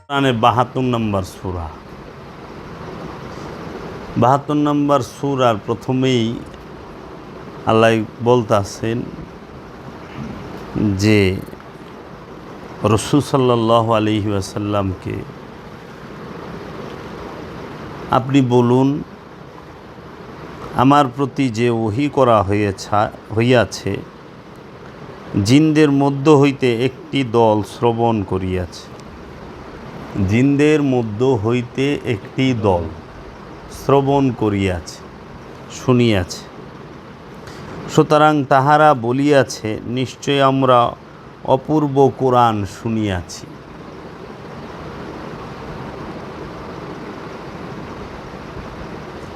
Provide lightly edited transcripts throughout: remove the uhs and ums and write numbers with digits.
কোরআনের ৭২ নম্বর সূরা। ৭২ নম্বর সূরার প্রথমেই আল্লাহ বলতেছেন যে রাসূল সাল্লাল্লাহু আলাইহি ওয়াসাল্লামকে আপনি বলুন, আমার প্রতি যে ওহী করা হইয়াছে জিনদের মধ্য হইতে একটি দল শ্রবণ করিয়াছে। জিনদের মধ্য হইতে একটি দল শ্রবণ করিয়াছে, শুনিয়াছে। সুতরাং তাহারা বলিয়াছে, নিশ্চয় আমরা অপূর্ব কোরআন শুনিয়াছি।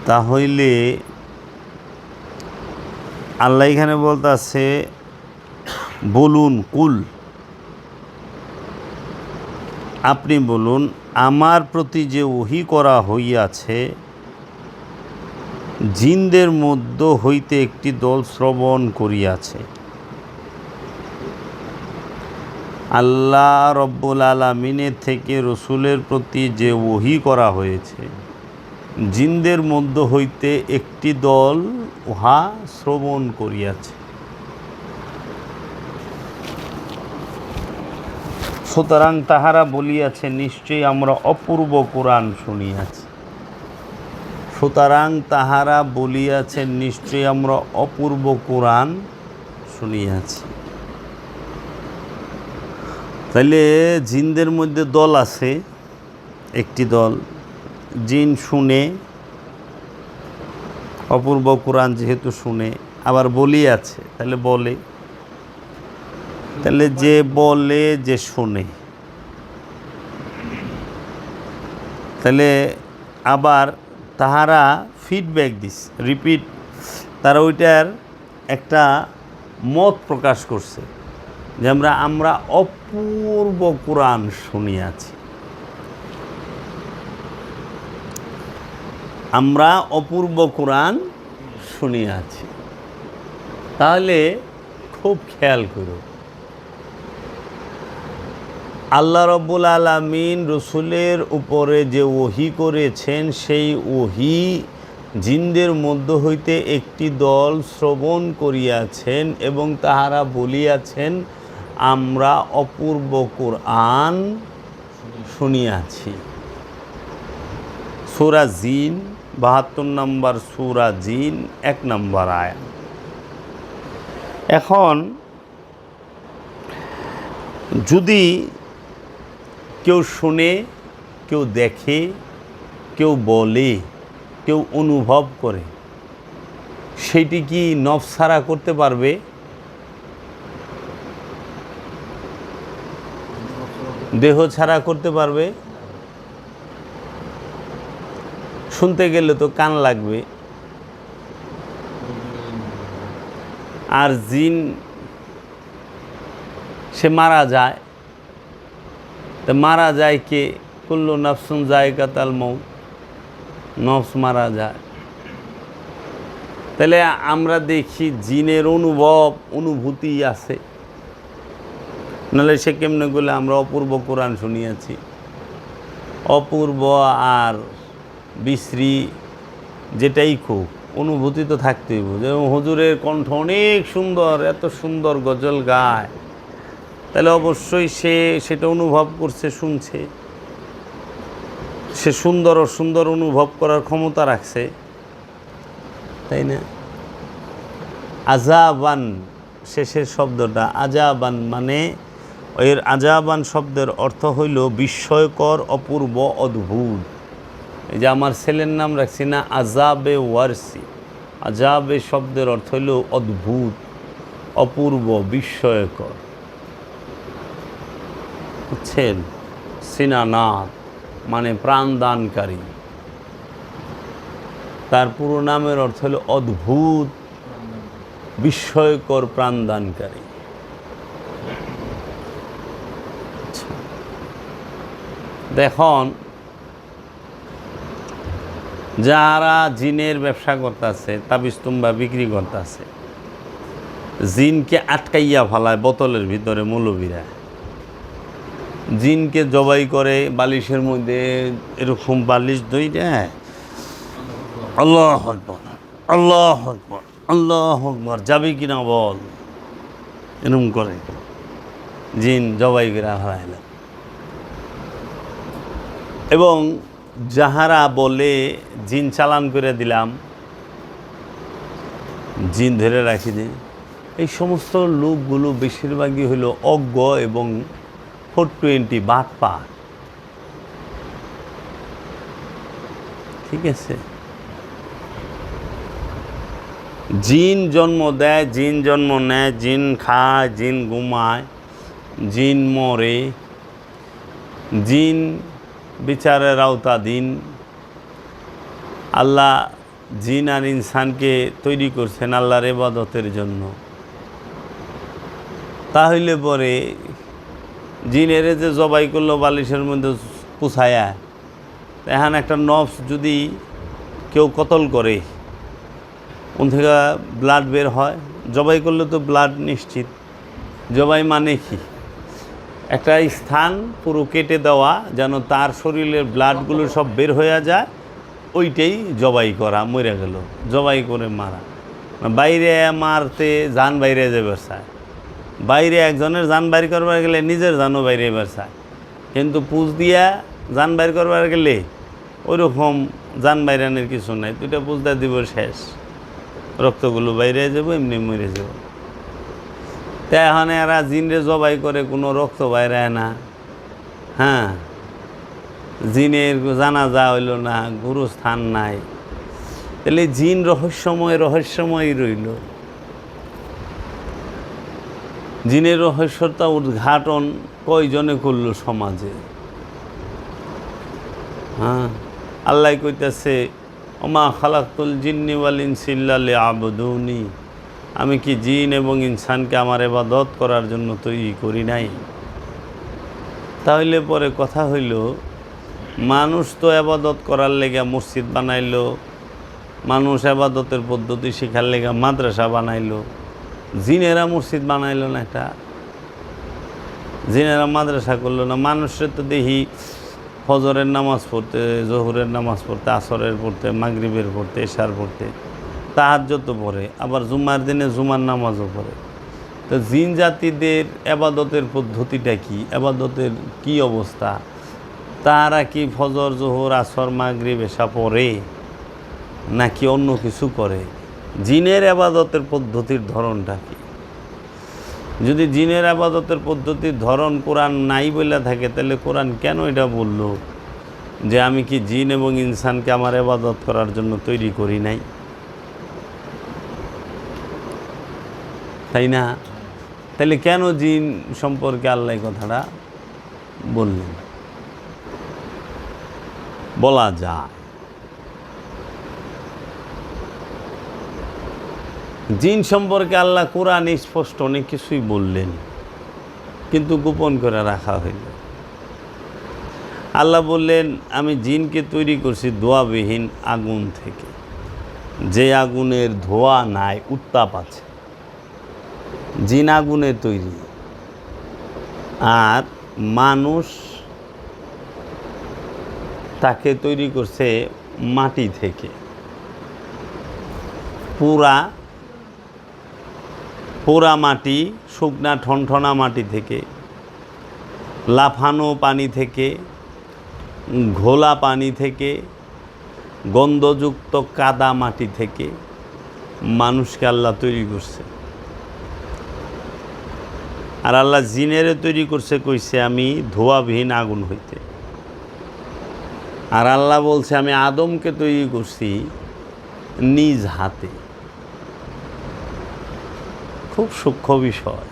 তাহলে আল্লাহ এখানে বলতেছে বলুন, কুল আপনি বলুন, আমার প্রতি যে ওহী করা হইয়াছে জিনদের মধ্য হইতে একটি দল শ্রবণ করিয়াছে। আল্লাহ রব্বুল আলামিনের থেকে রসুলের প্রতি যে ওহী করা হয়েছে জিনদের মধ্য হইতে একটি দল উহা শ্রবণ করিয়াছে। সুতরাং তাহারা বলিয়াছে, নিশ্চয়ই আমরা অপূর্ব কোরআন শুনিয়াছি। সুতরাং তাহারা বলিয়াছে, নিশ্চয়ই আমরা অপূর্ব কোরআন শুনিয়াছি। তাইলে জিনদের মধ্যে দল আছে, একটি দল জিন শুনে, অপূর্ব কোরআন যেহেতু শুনে, আবার বলিয়াছে, তাহলে বলে, তাহলে যে বলে যে শুনে, তাহলে আবার তাহারা ফিডব্যাক দিস, রিপিট, তারা ওইটার একটা মত প্রকাশ করছে যে আমরা অপূর্ব কোরআন শুনিয়াছি। আমরা অপূর্ব কোরআন শুনিয়াছি। তাহলে খুব খেয়াল করো, আল্লাহ রব্বুল আলামিন রসুলের উপরে যে ওহী করেছেন সেই ওহী জিনদের মধ্য হইতে একটি দল শ্রবণ করিয়াছেন এবং তাহারা বলিয়াছেন, আমরা অপূর্ব কোরআন শুনিয়াছি। সূরা জিন ৭২ নম্বর সূরা জিন ১ নম্বর আয়াত। এখন যদি কেউ শুনে, কেউ দেখে, কেউ বলে, কেউ অনুভব করে, সেটি কি নফস ছাড়া করতে পারবে? দেহ ছাড়া করতে পারবে? শুনতে গেলে তো কান লাগবে। আর জিন সে মারা যায়, তো মারা যায় কে? কুল্লু নাফসুন যায়কাতুল মউত, নফস মারা যায়। তাহলে আমরা দেখি জিনের অনুভূতি আছে, নাহলে সে কেমনে বলে আমরা অপূর্ব কোরআন শুনিয়াছি। অপূর্ব আর বিশ্রী যেটাই খুব, অনুভূতি তো থাকতেই। যেমন হুজুরের কণ্ঠ অনেক সুন্দর, এত সুন্দর গজল গায়, তাহলে অবশ্যই সে সেটা অনুভব করছে, শুনছে, সে সুন্দর ও সুন্দর অনুভব করার ক্ষমতা রাখছে, তাই না? আজাবান, শেষের শব্দটা আজাবান, মানে এর আজাবান শব্দের অর্থ হইল বিস্ময়কর, অপূর্ব, অদ্ভুত। এই যে আমার ছেলের নাম রাখছি না আজাবে ওয়ারসি, আজাবে শব্দের অর্থ হইল অদ্ভুত, অপূর্ব, বিস্ময়কর, বুঝছেন? সিনানাথ মানে প্রাণদানকারী, তার পুরো নামের অর্থ হলো অদ্ভুত, বিস্ময়কর, প্রাণদানকারী। দেখুন, যারা জিনের ব্যবসা করতেছে, তাবিজ তুম্বা বিক্রি করতেছে, জিনকে আটকাইয়া ফেলায় বোতলের ভিতরে মৌলবীরা, জিনকে জবাই করে বালিশের মধ্যে, এরকম বালিশ ধইরা আল্লাহু আকবার, আল্লাহু আকবার, আল্লাহু আকবার, যাবি কিনা বল, এরকম করে জিন জবাই করে হারাইল। এবং যাহারা বলে জিন চালান করে দিলাম, জিন ধরে রাখি দিই, এই সমস্ত লোকগুলো বেশিরভাগই হইল অজ্ঞ এবং 420 বাটপা। ঠিক আছে, জিন জন্ম দেয়, জিন জন্ম নেয়, জিন খায়, জিন ঘুমায়, জিন মরে, জিন বিচারের আওতাধীন। আল্লাহ জিন আর ইনসানকে তৈরি করছেন আল্লাহর ইবাদতের জন্য। তাহলে পরে জিনের যে জবাই করলো বালিশের মধ্যে পুছায়া, এখন একটা নফস যদি কেউ কতল করে, ওন থেকে ব্লাড বের হয়, জবাই করলে তো ব্লাড নিশ্চিত। জবাই মানে কি? একটা স্থান পুরো কেটে দেওয়া, যেন তার শরীরের ব্লাডগুলো সব বের হয়ে যায়, ওইটাই জবাই করা। মরে গেল, জবাই করে মারা। বাইরে মারতে জান বাইরে যাবে চায়, বাইরে একজনের জান বাইর করবার গেলে নিজের জানও বাইরে এবার চায়, কিন্তু পুজ দিয়া জান বাইর করবার গেলে ওইরকম জান বাইরানের কিছু নাই, দুইটা পুজ দিয়ে দিব, শেষ, রক্তগুলো বাইরে যাব, এমনি মরে যাব। তা এখন এরা জিনরে জবাই করে, কোনো রক্ত বাইরায় না। হ্যাঁ, জিনের জানাজা হইল না, গুরুস্থান নাই, তাহলে জিন রহস্যময় রইল। জিনের রহস্যটা উদ্ঘাটন কয়জনে করল সমাজে? হ্যাঁ, আল্লাহ কইতেছে ওমা খালাকতুল জিন্নি ওয়াল ইনসা ইল্লা লিয়াবুদুনি, আমি কি জিন এবং ইনসানকে আমার ইবাদত করার জন্য তৈরি করি নাই? তাহলে পরে কথা হইল, মানুষ তো ইবাদত করার লেগে মসজিদ বানাইলো, মানুষ ইবাদতের পদ্ধতি শেখার লেগে মাদ্রাসা বানাইলো, জিনেরা মসজিদ বানাইলো না? একটা জিনেরা মাদ্রাসা করলো না? মানুষের তো দেখি ফজরের নামাজ পড়তে, জোহরের নামাজ পড়তে, আসরের পড়তে, মাগরিবের পড়তে, এশার পড়তে, তাহাজ্জুদ পড়ে, আবার জুমার দিনে জুমার নামাজও পড়ে। তো জিন জাতিদের এবাদতের পদ্ধতিটা কি, এবাদতের কি অবস্থা? তারা কি ফজর, জোহর, আসর, মাগরিব, এশা পড়ে নাকি অন্য কিছু করে? জিনের আবাদতের পদ্ধতির ধরনটা কি? যদি জিনের আবাদতের পদ্ধতির ধরন কোরআন নাই বলে থাকে, তাহলে কোরআন কেন এটা বলল যে আমি কি জিন এবং ইনসানকে আমার আবাদত করার জন্য তৈরি করি নাই? তাই না? তাহলে কেন জিন সম্পর্কে আল্লাহ কথাটা বললেন? বলা যায় জিন সম্পর্কে আল্লাহ কোরআন স্পষ্ট অনেক কিছুই বললেন, কিন্তু গোপন করে রাখা হইল। আল্লাহ বললেন আমি জিনকে তৈরি করছি ধোঁয়াবিহীন আগুন থেকে, যে আগুনের ধোঁয়া নাই, উত্তাপ আছে। জিন আগুনের তৈরি, আর মানুষ তাকে তৈরি করছে মাটি থেকে, পোড়া মাটি, শুকনা ঠনঠনা মাটি থেকে, লাফানো পানি থেকে, ঘোলা পানি থেকে, গন্ধযুক্ত কাদা মাটি থেকে মানুষকে আল্লাহ তৈরি করছে। আর আল্লাহ জিনেরে তৈরি করছে, কইছে আমি ধোঁয়াবিহীন আগুন হইতে। আর আল্লাহ বলছে আমি আদমকে তৈরি করছি নিজ হাতে। খুব সূক্ষ্ম বিষয়,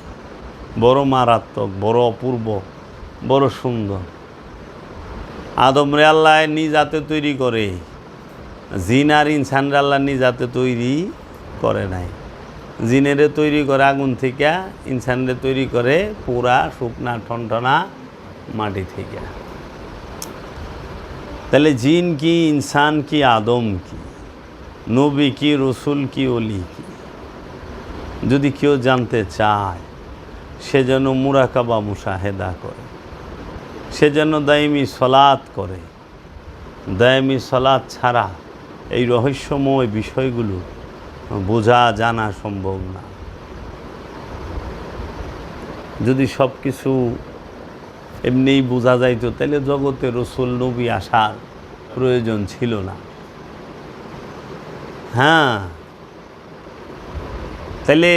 বড় মারাত্মক, বড় অপূর্ব, বড় সুন্দর। আদমরে আল্লাহ নিজ হাতে তৈরি করে, জিন আর ইনসানরে আল্লাহ নিজ হাতে তৈরি করে নাই। জিনেরে তৈরি করে আগুন থেকে, ইনসানরে তৈরি করে পুরা শুকনা ঠনঠনা মাটি থেকে। তাহলে জিন কি, ইনসান কি, আদম কি, নবী কি, রসুল কি, অলি কি, যদি কেউ জানতে চায় সে যেন মুরাকাবা মুশাহেদা করে। সে যেন দায়মি সলাৎ করে। দায়মি সলাৎ ছাড়া এই রহস্যময় বিষয়গুলো বোঝা জানা সম্ভব না। যদি সব কিছু এমনিই বোঝা যাইতো তাহলে জগতে রসুল নবী আসার প্রয়োজন ছিল না। হ্যাঁ, তাহলে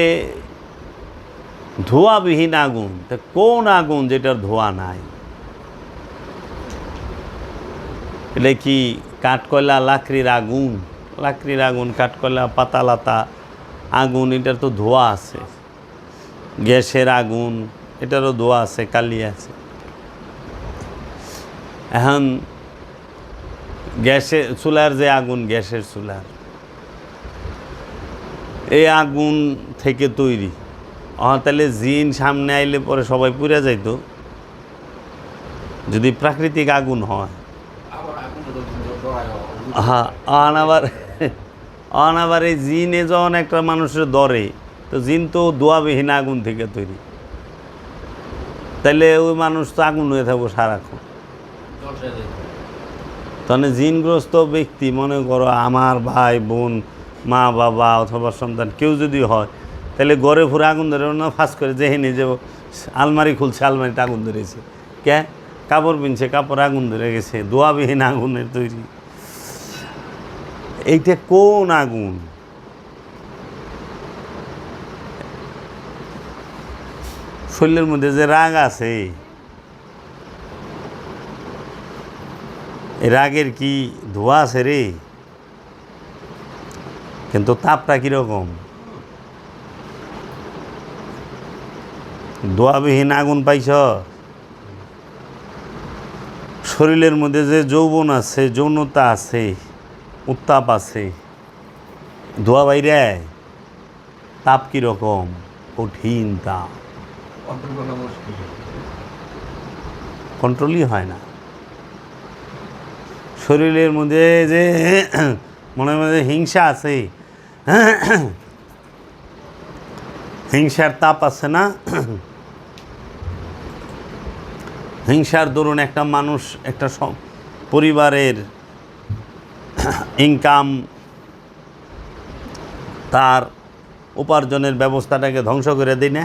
ধোঁয়াবিহীন আগুন, তা কোন আগুন যেটার ধোঁয়া নাই? এটা কি কাঠকয়লা লাকড়ির আগুন? লাকড়ির আগুন, কাঠকয়লা, পাতালাতা আগুন, এটার তো ধোঁয়া আছে। গ্যাসের আগুন, এটারও ধোঁয়া আছে, কালি আছে। এখন গ্যাসের চুলার যে আগুন, গ্যাসের চুলার, এই আগুন থেকে তৈরি। তাহলে জিন সামনে আইলে পরে সবাই পুড়ে যাইতো যদি প্রাকৃতিক আগুন হয়। হ্যাঁ, আবার এই জিনে যখন একটা মানুষের ধরে, তো জিন তো ধোঁয়াবিহীন আগুন থেকে তৈরি, তাহলে ওই মানুষ তো আগুন হয়ে থাকবো সারাক্ষণ। তাহলে জিনগ্রস্ত ব্যক্তি, মনে করো আমার ভাই বোন, মা বাবা অথবা সন্তান কেউ যদি হয়, তাহলে ঘরে ফুরে আগুন ধরে না, ফাঁস করে যেহেনি যে আলমারি খুলছে, আলমারিতে আগুন ধরেছে, কে কাপড় পিনছে, কাপড় আগুন ধরে গেছে, ধোঁয়াবিহীন আগুনের তৈরি। এইটা কোন আগুন? শরীরের মধ্যে যে রাগ আছে, এই রাগের কি ধোঁয়া আছে রে? কিন্তু তাপটা কীরকম? ধোঁয়াবিহীন আগুন পাইছ? শরীরের মধ্যে যে যৌবন আছে, যৌনতা আছে, উত্তাপ আছে, ধোঁয়া বাইরে, তাপ কীরকম? কঠিন তাপ, কন্ট্রোলই হয় না। শরীরের মধ্যে যে মনের মধ্যে হিংসা আছে, হিংসার তাপ আছে না? হিংসার দরুন একটা মানুষ, একটা পরিবারের ইনকাম, তার উপার্জনের ব্যবস্থাটাকে ধ্বংস করে দিই না?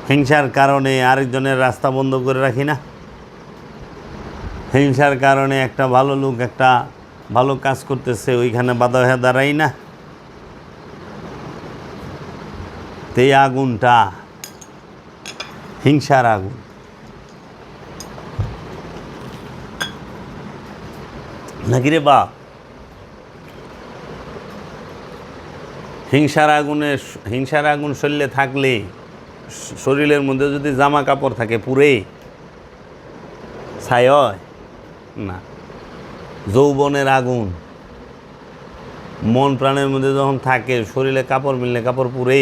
হিংসার কারণে আরেকজনের রাস্তা বন্ধ করে রাখি না? হিংসার কারণে একটা ভালো লোক একটা ভালো কাজ করতেছে, ওইখানে বাধা হয়ে দাঁড়াই না? তো এই আগুনটা হিংসার আগুন। নাকি রে বাপ? হিংসার আগুন শরীরে থাকলে, শরীরের মধ্যে যদি জামা কাপড় থাকে, পুরে ছাই হয় না। যৌবনের আগুন মন প্রাণের মধ্যে যখন থাকে, শরীরে কাপড় মিললে কাপড় পুরে,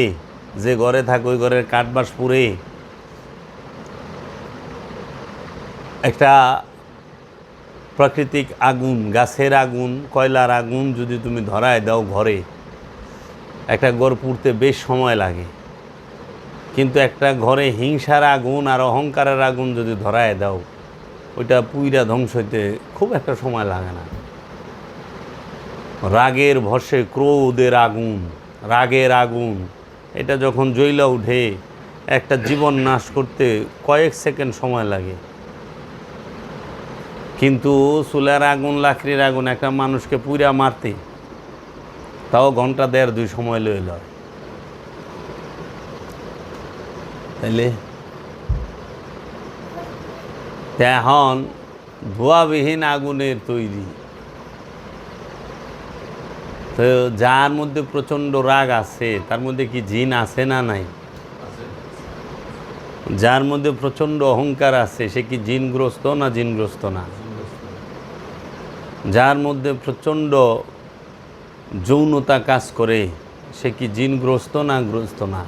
যে ঘরে থাকে ওই ঘরের কাঠবাস পুরে। একটা প্রাকৃতিক আগুন, গাছের আগুন, কয়লার আগুন যদি তুমি ধরায় দাও ঘরে, একটা ঘর পুড়তে বেশ সময় লাগে। কিন্তু একটা ঘরে হিংসার আগুন আর অহংকারের আগুন যদি ধরায় দাও, ওইটা পুইরা ধ্বংস হইতে খুব একটা সময় লাগে না। রাগের ভস্যে ক্রোধের আগুন, রাগের আগুন, এটা যখন জ্বলা উঠে, একটা জীবন নাশ করতে কয়েক সেকেন্ড সময় লাগে। কিন্তু চুলার আগুন, লাকড়ির আগুন একটা মানুষকে পুইরা মারতে তাও ঘন্টা 1.5-2 সময় লয়ে লয়। তাইলে এখন ধোঁয়াবিহীন আগুনের তৈরি, তো যার মধ্যে প্রচণ্ড রাগ আছে তার মধ্যে কি জিন আছে না নাই? যার মধ্যে প্রচণ্ড অহংকার আছে সে কি জিনগ্রস্ত না জিনগ্রস্ত না? যার মধ্যে প্রচণ্ড যৌনতা কাজ করে সে কি জিনগ্রস্ত না গ্রস্ত না?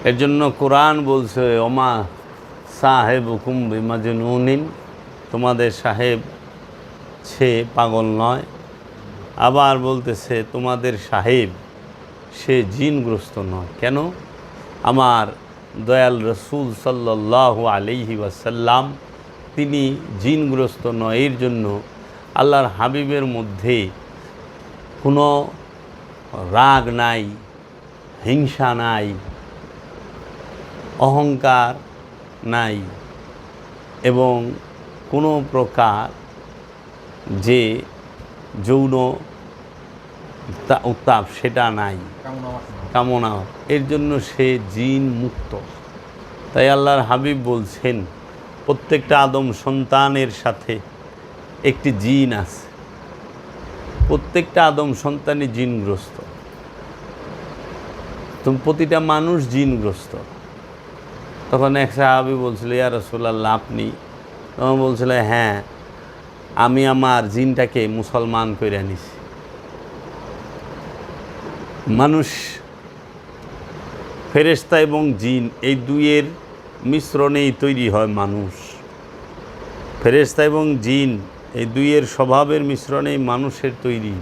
এর জন্য কোরআন বলছে, ওমা সাহেবুকুম বিমাজনুনিন, তোমাদের সাহেব সে পাগল নয়। আবার বলতেছে তোমাদের সাহেব সে জিনগ্রস্ত নয়। কেন? আমার দয়াল রসুল সাল্লাল্লাহু আলাইহি ওয়াসাল্লাম তিনি জিনগ্রস্ত নয়। এর জন্য আল্লাহর হাবিবের মধ্যে কোনো রাগ নাই, হিংসা নাই, অহংকার নাই এবং কোনো প্রকার যে যৌন উত্তাপ সেটা নাই, কামনা। এর জন্য সে জিন মুক্ত। তাই আল্লাহর হাবিব বলছেন প্রত্যেকটা আদম সন্তানের সাথে একটি জিন আছে, প্রত্যেকটা আদম সন্তানই জিনগ্রস্ত। তো প্রতিটা মানুষ জিনগ্রস্ত। তখন এক সাহাবী বলছিল, ইয়া রাসূলুল্লাহ আপনি? তখন বলছিল, হ্যাঁ আমি আমার জিনটাকে মুসলমান করে নিছি। মানুষ, ফেরেশতা এবং জিন এই দুইয়ের মিশ্রণেই তৈরি হয় মানুষ। ফেরেশতা এবং জিন এই দুইয়ের স্বভাবের মিশ্রণেই মানুষের তৈরি।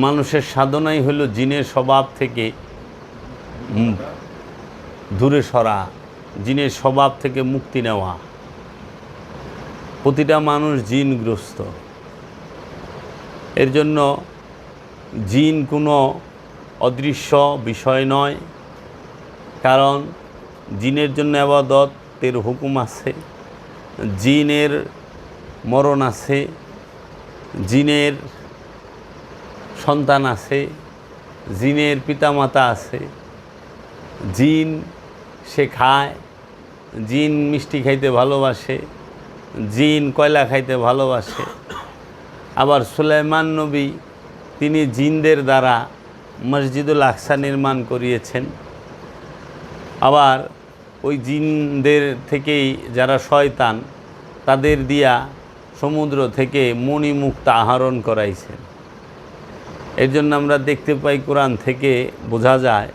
মানুষের সাধনাই হলো জিনের স্বভাব থেকে দূরে সরা, জিনের স্বভাব থেকে মুক্তি নেওয়া। প্রতিটা মানুষ জিনগ্রস্ত। এর জন্য জিন কোনো অদৃশ্য বিষয় নয়, কারণ জিনের জন্য ইবাদতের হুকুম আছে, জিনের মরণ আছে, জিনের সন্তান আছে, জিনের পিতামাতা আছে। জিন সে খায়, জিন মিষ্টি খাইতে ভালোবাসে, জিন কয়লা খাইতে ভালোবাসে। আবার সুলাইমান নবী তিনি জিনদের দ্বারা মসজিদুল আকসা নির্মাণ করিয়েছেন। আবার ওই জিনদের থেকেই যারা শয়তান তাদের দিয়া সমুদ্র থেকে মণিমুক্তা আহরণ করাইছেন। এর জন্য আমরা দেখতে পাই কোরআন থেকে বোঝা যায়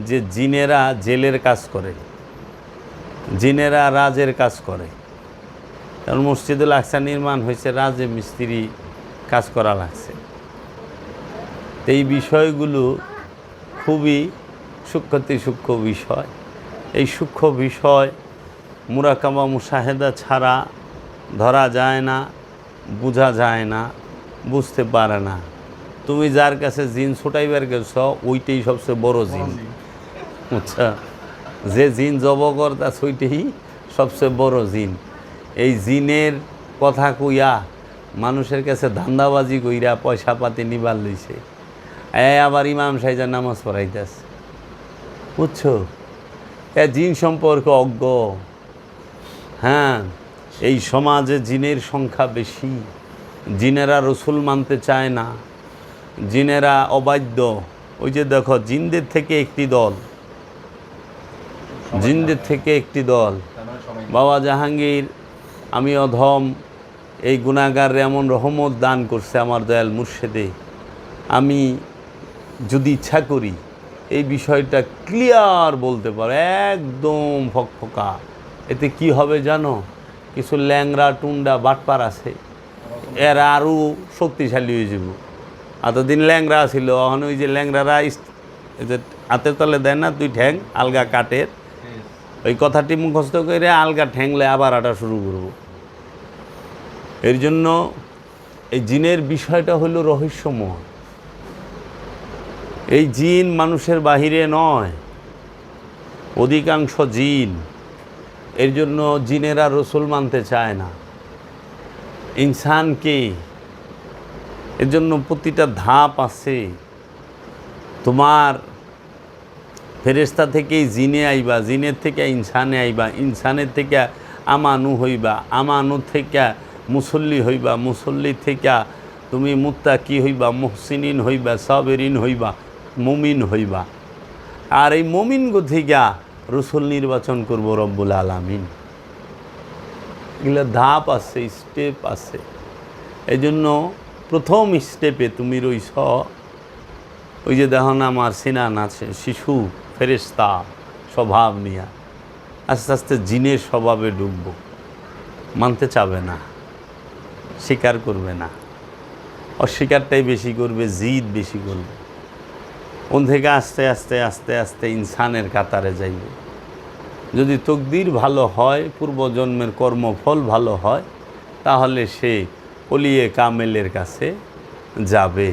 যে জিনেরা জেলের কাজ করে, জিনেরা রাজের কাজ করে। কারণ মসজিদুল আকসা নির্মাণ হয়েছে রাজে মিস্ত্রি কাজ করা লাগছে। এই বিষয়গুলো খুবই সূক্ষ্ম বিষয়। এই সূক্ষ্ম বিষয় মুরাকাবা মুশাহেদা ছাড়া ধরা যায় না, বোঝা যায় না, বুঝতে পারে না। তুমি যার কাছে জিন ছুটাইবার গেছ ওইটাই সবচেয়ে বড় জিন। আচ্ছা, যে জিন জব করতা ওইটাই সবচেয়ে বড় জিন। এই জিনের কথা কইয়া মানুষের কাছে ধান্দাবাজি কইরা পয়সা পাতি নিবার লইছে। আবার ইমাম সাহেব নামাজ পড়াইতেছে, বুঝছো? জিন সম্পর্কে অজ্ঞ। হ্যাঁ, এই সমাজে জিনের সংখ্যা বেশি। জিনেরা রসুল মানতে চায় না, জিনেরা অবাধ্য। ওই যে দেখো জিনদের থেকে একটি দল, জিনদের থেকে একটি দল। বাবা জাহাঙ্গীর আমি অধম এই গুনাহগারে এমন রহমত দান করছে আমার দয়াল মুর্শেদে, আমি যদি ইচ্ছা করি এই বিষয়টা ক্লিয়ার বলতে পারো, একদম ফকফকা। এতে কি হবে জানো? কিছু ল্যাংরা টুন্ডা বাটপার আছে, এরা আরও শক্তিশালী হয়ে যাব। এতদিন ল্যাংরা ছিল, এখন ওই যে ল্যাংরারা যে হাতের তলে দেয় না তুই ঠ্যাং আলগা কাঠের, ওই কথাটি মুখস্থ করে আলগা ঠ্যাংলে আবার আটা শুরু করব। এর জন্য এই জিনের বিষয়টা হলো রহস্যময়। এই জিন মানুষের বাহিরে নয়, অধিকাংশ জিন। এর জন্য জিনেরা রসুল মানতে চায় না ইনসানকে। এর জন্য প্রতিটা ধাপ আছে। তোমার ফেরেশতা থেকেই জিনে আইবা, জিনের থেকে ইনসানে আইবা, ইনসানের থেকে আমানু হইবা, আমানু থেকে মুসল্লি হইবা, মুসল্লি থেকে তুমি মুত্তাকি হইবা, মুহসিনিন হইবা, সাবেরিন হইবা, মুমিন হইবা। আর এই মুমিন থেকে রসুল নির্বাচন করব রব্বুল আলামিন। এগুলো ধাপ আছে, স্টেপ আছে। এই জন্য প্রথম স্টেপে তুমি রইছ ওই যে দেখো না আমার সিনান আছে শিশু ফেরেশতা স্বভাব নিয়া, আস্তে আস্তে জিনের স্বভাবে ঢুকব। মানতে চাবে না, স্বীকার করবে না, অস্বীকারটাই বেশি করবে, জিদ বেশি করবে। ওন থেকে আস্তে আস্তে আস্তে আস্তে ইনসানের কাতারে যাইবে। যদি তকদির ভালো হয়, পূর্বজন্মের কর্মফল ভালো হয়, তাহলে সে ওলিয়ে কামেলের কাছে যাবে।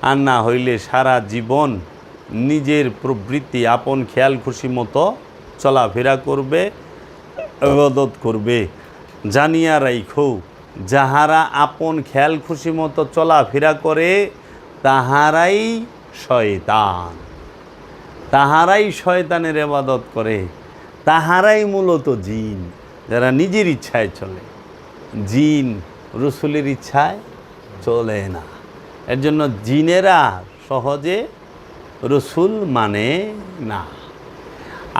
আর না হইলে সারা জীবন নিজের প্রবৃত্তি আপন খেয়াল খুশি মতো চলাফেরা করবে, ইবাদত করবে। জানিয়া রাইখো, যাহারা আপন খেয়াল খুশি মতো চলাফেরা করে তাহারাই শয়তান, তাহারাই শয়তানের ইবাদত করে, তাহারাই মূলত জিন, যারা নিজের ইচ্ছায় চলে। জিন রসুলের ইচ্ছায় চলে না, এর জন্য জিনেরা সহজে রসুল মানে না।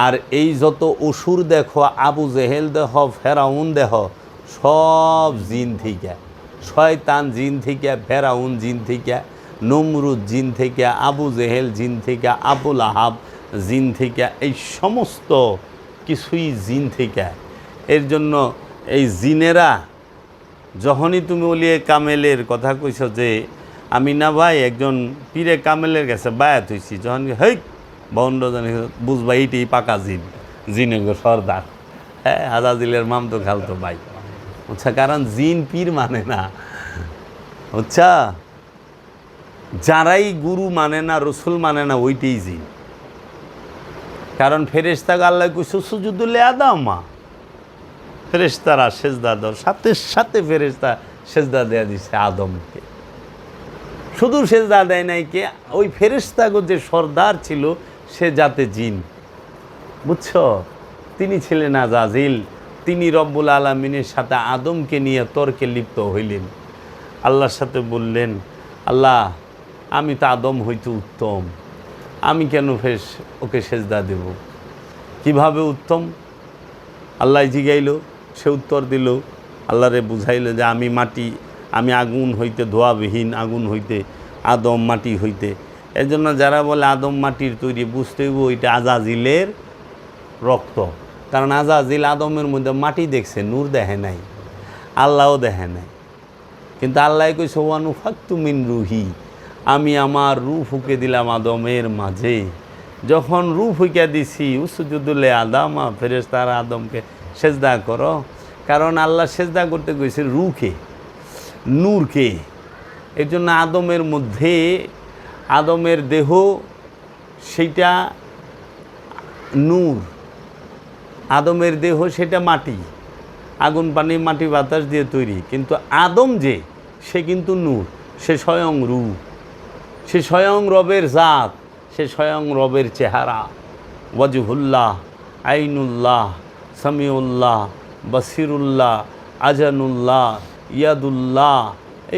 আর এই যত অসুর দেখো, আবু জেহেল দেহ, ফেরাউন দেহ, সব জিন থেকে। শয়তান জিন থেকে, ফেরাউন জিন থেকে, নমরুদ জিন থেকে, আবু জেহেল জিন থেকে, আবুল আহাব জিন থেকে, এই সমস্ত কিছুই জিন থেকে। এর জন্য এই জিনেরা, যখনই তুমি ওলিয়ে কামেলের কথা কইছ যে আমি না ভাই একজন পীরে কামেলের কাছে বায়াত হয়েছি, যখন হেই বন্ড জানি বুঝবা এইটাই পাকা জিন, জিনে গো সর্দার। হ্যাঁ, আজাজিলের মাম তো খালতো ভাই। আচ্ছা, কারণ জিন পীর মানে না। আচ্ছা, যারাই গুরু মানে না, রসুল মানে না, ওইটাই জিন। কারণ ফেরেশতাকে আল্লাহ কইছে সুজুদুল্লে আদামা, ফেরেশতারা সেজদা দাও, সাথে সাথে ফেরেশতা সেজদা দেয়া দিছে আদমকে। শুধু সেজদা দেয় নাই কে, ওই ফেরেশতাগো যে সর্দার ছিল সে জাতে জিন, বুঝছো? তিনি ছিলেন আজাজিল। তিনি রব্বুল আলামিনের সাথে আদমকে নিয়ে তর্কে লিপ্ত হইলেন। আল্লাহর সাথে বললেন, আল্লাহ আমি তো আদম হইতে উত্তম, আমি কেন ওকে সেজদা দেব? কিভাবে উত্তম? আল্লাহ জিগাইল, সে উত্তর দিল। আল্লাহরে বুঝাইল যে আমি মাটি, আমি আগুন হইতে, ধোয়াবিহীন আগুন হইতে, আদম মাটি হইতে। এর জন্য যারা বলে আদম মাটির তৈরি, বুঝতে হইব ওইটা আজাজিলের রক্ত। কারণ আজাজিল আদমের মধ্যে মাটি দেখছে, নূর দেখে নাই, আল্লাহও দেখে নাই। কিন্তু আল্লাহ কইছে ওয়ানুফাক্তু মিন রুহি, আমি আমার রূহ ফুঁকে দিলাম আদমের মাঝে। যখন রূহ ফুঁকে দিছি, উসজুদুল্লে আদামা, ফেরেশতারা আদমকে সেজদা করো। কারণ আল্লাহ সেজদা করতে কইছে রূহকে, নূরকে। এর জন্য আদমের মধ্যে, আদমের দেহ সেটা নূর, আদমের দেহ সেটা মাটি, আগুন পানি মাটি বাতাস দিয়ে তৈরি। কিন্তু আদম যে, সে কিন্তু নূর, সে স্বয়ং রূহ, সে স্বয়ং রবের জাত, সে স্বয়ং রবের চেহারা। ওয়াজহুল্লাহ, আইনুল্লাহ, সামিউল্লাহ, বাসিরুল্লাহ, আজানুল্লাহ, ইয়াদুল্লাহ,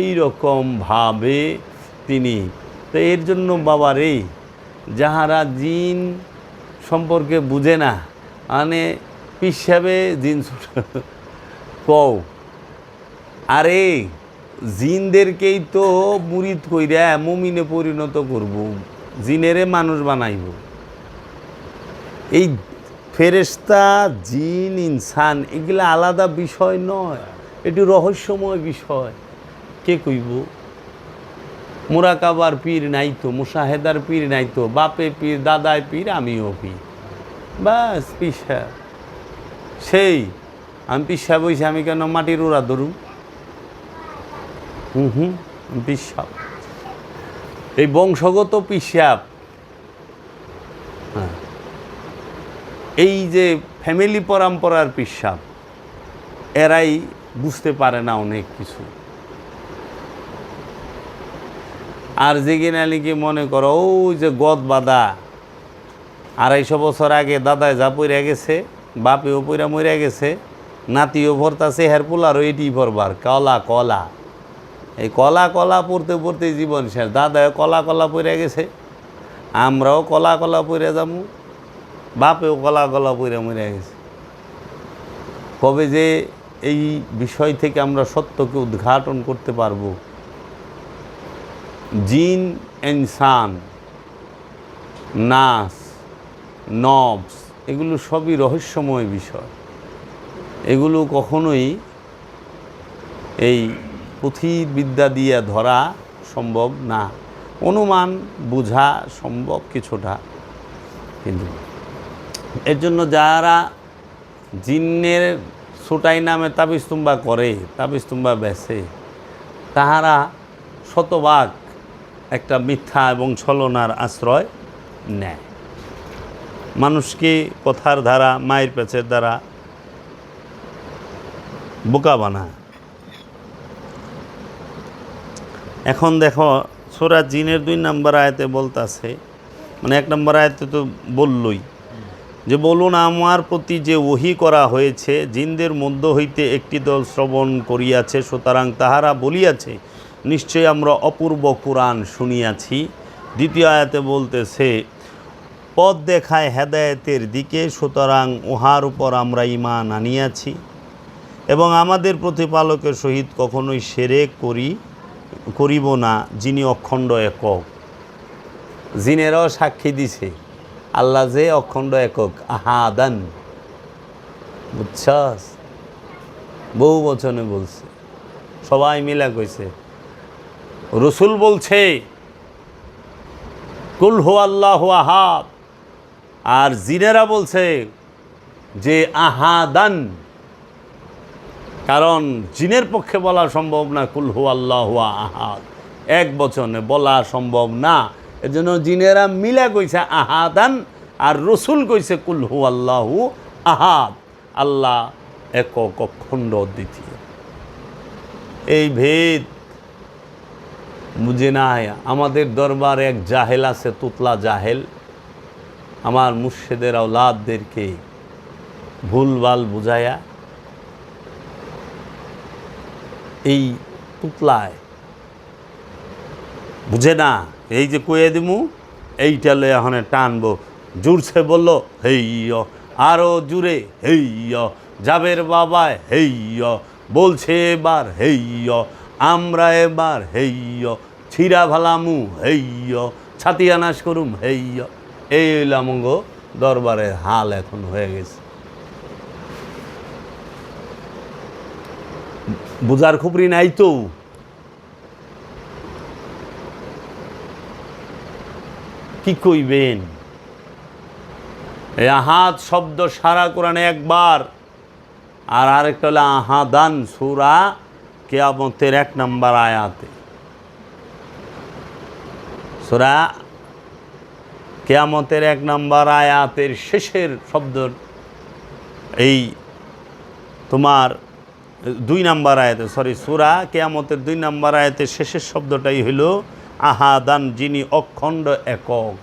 এইরকমভাবে তিনি। তো এর জন্য বাবারে, যাহারা জিন সম্পর্কে বুঝে না, মানে পিসাবে জিন কও, আরে জিনদেরকেই তো মুরিদ কইরা মুমিনে পরিণত করব, জিনেরে মানুষ বানাইব। এই ফেরেশতা, জিন, ইনসান এগুলা আলাদা বিষয় নয়, এটি রহস্যময় বিষয়। কে কইব? মুরাকাবার পীর নাই তো, মুশাহেদার পীর নাই তো, বাপে পীর, দাদায় পীর, আমিও পীর, বাস পিসা। সেই আমি পিসা বইছি, আমি কেন মাটির ওরা ধরুন? পিসাব, এই বংশগত পিসাব। হ্যাঁ, এই যে ফ্যামিলি পরম্পরার পিসাব, এরাই বুঝতে পারে না অনেক কিছু। আর যেখানে নাকি মনে করো ওই যে গদ বাঁধা, 250 বছর আগে দাদায় যা পইরা গেছে, বাপেও পইরা মইরা গেছে, নাতিও ভরতাছে, হেরপুলারও এটি ভরবার কলা কলা। এই কলা কলা পড়তে পড়তে জীবন শেষ। দাদায় কলা কলা পইরা গেছে, আমরাও কলা কলা পইরা যাবো, বাপেও কলা কলা পইরা মইরা গেছে। কবে যে এই বিষয় থেকে আমরা সত্যকে উদ্ঘাটন করতে পারবো? জিন, ইনসান, নাস, নবস, এগুলো সবই রহস্যময় বিষয়। এগুলো কখনোই এই পুঁথিবিদ্যা দিয়ে ধরা সম্ভব না। অনুমান বোঝা সম্ভব কিছুটা, কিন্তু এর জন্য যারা জিন্নের ছোটাই নামে তাবিজ তুম্বা করে, তাবিজ তুম্বা বেছে, তাহারা শতভাগ একটা মিথ্যা এবং ছলনার আশ্রয় নেয়, মানুষকে কথার দ্বারা, মায়ের পেছের দ্বারা বোকা বানায়। এখন দেখো সূরা জিনের 2 নম্বর আয়াতে বলতাছে, মানে 1 নম্বর আয়াতে তো বললই যে, বলুন আমার প্রতি যে ওহী করা হয়েছে, জিনদের মধ্য হইতে একটি দল শ্রবণ করিয়াছে, সুতরাং তাহারা বলিয়াছে নিশ্চয়ই আমরা অপূর্ব কুরআন শুনিয়াছি। 2 আয়াতে বলতেছে পথ দেখায় হেদায়েতের দিকে, সুতরাং উহার উপর আমরা ঈমান আনিয়াছি এবং আমাদের প্রতিপালকের সহিত কখনোই শিরক করিব না, যিনি অখণ্ড একক। জিনেরাও সাক্ষী দিছে আল্লাহ যে অখণ্ড একক, আহাদান, বুঝছস, বহু বচনে বলছে, সবাই মিলা কইছে। রসুল বলছে কুল হু আল্লাহু আহাদ, আর জিনেরা বলছে যে আহাদান, কারণ জিনের পক্ষে বলা সম্ভব না কুল হু আল্লাহু আহাদ, এক বচনে বলা সম্ভব না। এর জন্য জিনেরা মিলা কইছে আহাদান, আর রসুল কইছে কুল হু আল্লাহু আহাদ, আল্লাহ একক অখণ্ড অদ্বিতীয়। এই ভেদ বুঝে নাই। আমাদের দরবারে এক জাহেল আছে, তুতলা জাহেল, আমার মুর্শিদের আওলাদদেরকে ভুলভাল বুঝায়া এই তুতলায় বুঝে না, এই যে কয়ে দিমু এইটা লয়ে এখন টানবো, জুড়ছে বললো হেইয়, আরও জুড়ে হেইয়, যাবের বাবা হেইয়, বলছে এবার হেইয়, আমরা এবার হেইয়, ছিঁড়া ভালামু হেইয়, ছাতিয়া নাশ করুম হেইয়। এই হইলামঙ্গ দরবারের হাল এখন হয়ে গেছে। বুঝার খুবরি নাই তো। কি কইবেন? এই আহাদ শব্দ সারা কোরআনে একবার, আর আরেকটা হলো আহাদান, সূরা কিয়ামতের 1 নম্বর আয়াতে। সূরা কিয়ামতের 1 নম্বর আয়াতের শেষের শব্দ, এই তোমার 2 নম্বর আয়াতে, সূরা কিয়ামতের 2 নম্বর আয়াতের শেষের শব্দটাই হইল আহাদান, যিনি অখণ্ড একক।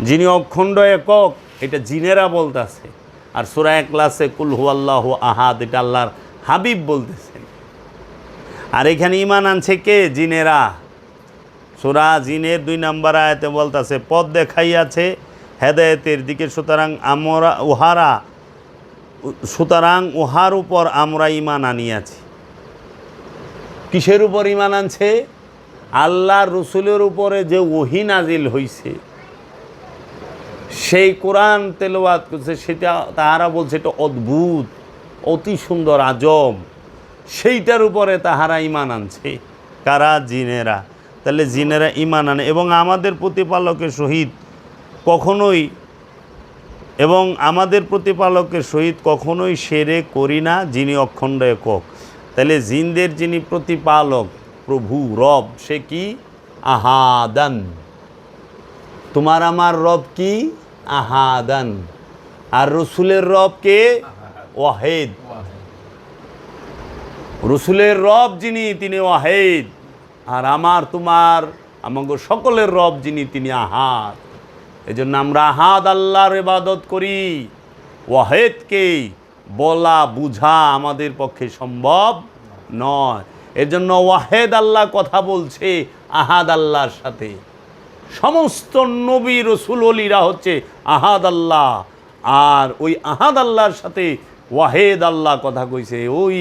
যিনি অখণ্ড একক এটা জিনেরা বলতেছে, আর সূরা ইখলাসে কুল হু আল্লাহু আহাদ, এটা আল্লাহর হাবিব বলতেছেন। আর এখানে ঈমান আনছে কে? জিনেরা। সূরা জিনের 2 নম্বর আয়াতে বলতেছে পথ দেখাইয়াছে হেদায়েতের দিকে, সুতরাং উহার উপর আমরা ঈমান আনিয়াছি। কিসের উপর ঈমান আনছে? আল্লাহর রসুলের উপরে যে ওহী নাজিল হইছে, সেই কোরআন তেলাওয়াত করছে, সেটা তাহারা বলছে এটা অদ্ভুত, অতি সুন্দর, আজব, সেইটার উপরে তাহারা ঈমান আনছে। কারা? জিনেরা। তাহলে জিনেরা ঈমান আনে এবং আমাদের প্রতিপালকের সহিত কখনোই শিরক করি না, যিনি অখণ্ড একক। তাহলে জিনদের যিনি প্রতিপালক, প্রভু, রব, সে কি? আহাদান। তোমার আমার রব কি? আহাদান। আর রসুলের রব কে? ওয়াহিদ। রসুলের রব যিনি, তিনি ওয়াহিদ। আর আমার তোমার আমাদের সকলের রব যিনি, তিনি আহাদ। এই জন্য আমরা আহাদ আল্লাহর ইবাদত করি। ওয়াহিদকে বলা বুঝা আমাদের পক্ষে সম্ভব নয়। এর জন্য ওয়াহিদ আল্লাহ কথা বলছে আহাদ আল্লাহর সাথে। সমস্ত নবী রসুল ওলিরা হচ্ছে আহাদ আল্লাহ, আর ওই আহাদ আল্লাহর সাথে ওয়াহিদ আল্লাহ কথা কইছে, ওই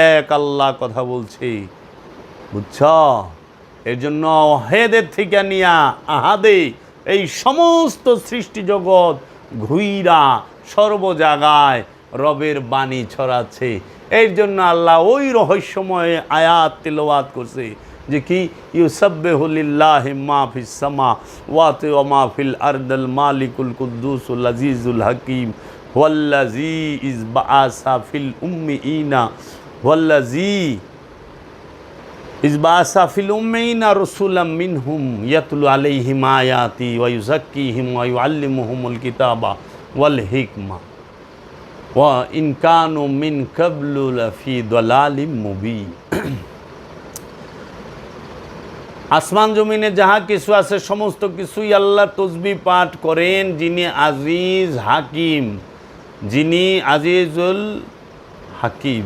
এক আল্লাহ কথা বলছে, বুঝছ? এর জন্য ওয়াহিদের থেকে নিয়া আহাদে এই সমস্ত সৃষ্টি জগৎ ঘুইরা সর্ব জায়গায় রবের বাণী ছড়াচ্ছে। এর জন্য আল্লাহ ওই রহস্যময় আয়াত তেলাওয়াত করছে, যে কি ইউসাব্বিহু লিল্লাহি মা ফিস সামাওয়াতি ওয়া মা ফিল আরদিল মালিকুল কুদ্দুসুল আজিজুল হাকিম ওয়াল্লাযী ইসবাআসা ফিল উম্মিয়িনা ওয়াল্লাযী ইসবাআসা ফিল উম্মিয়িনা রাসূলাম মিনহুম ইয়াতলু আলাইহিম আয়াতি ওয়া ইউযাক্কিহিম ওয়া ইউআল্লিমুহুমুল কিতাবা ওয়াল হিকমা ওয়া ইন কানু মিন ক্বাবলু লাফি দালালিম মুবিন। আসমান জমিনে যাহা কিছু আছে সমস্ত কিছুই আল্লাহর তসবিহ পাঠ করেন যিনি আজিজ হাকিম, যিনি আজিজুল হাকিম,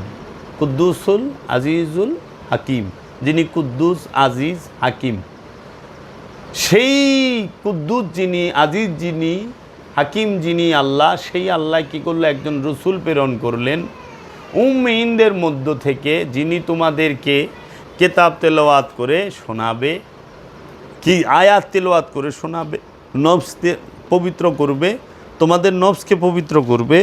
কুদ্দুসুল আজিজুল হাকিম, যিনি কুদ্দুস আজিজ হাকিম। সেই কুদ্দুস যিনি, আজিজ যিনি, হাকিম যিনি আল্লাহ, সেই আল্লাহ কী করলো? একজন রসুল প্রেরণ করলেন উম্মিয়িনদের মধ্য থেকে, যিনি তোমাদেরকে কেতাব তেলাওয়াত করে শোনাবে, কি আয়াত তেলাওয়াত করে শোনাবে, নফসকে পবিত্র করবে, তোমাদের নফসকে পবিত্র করবে,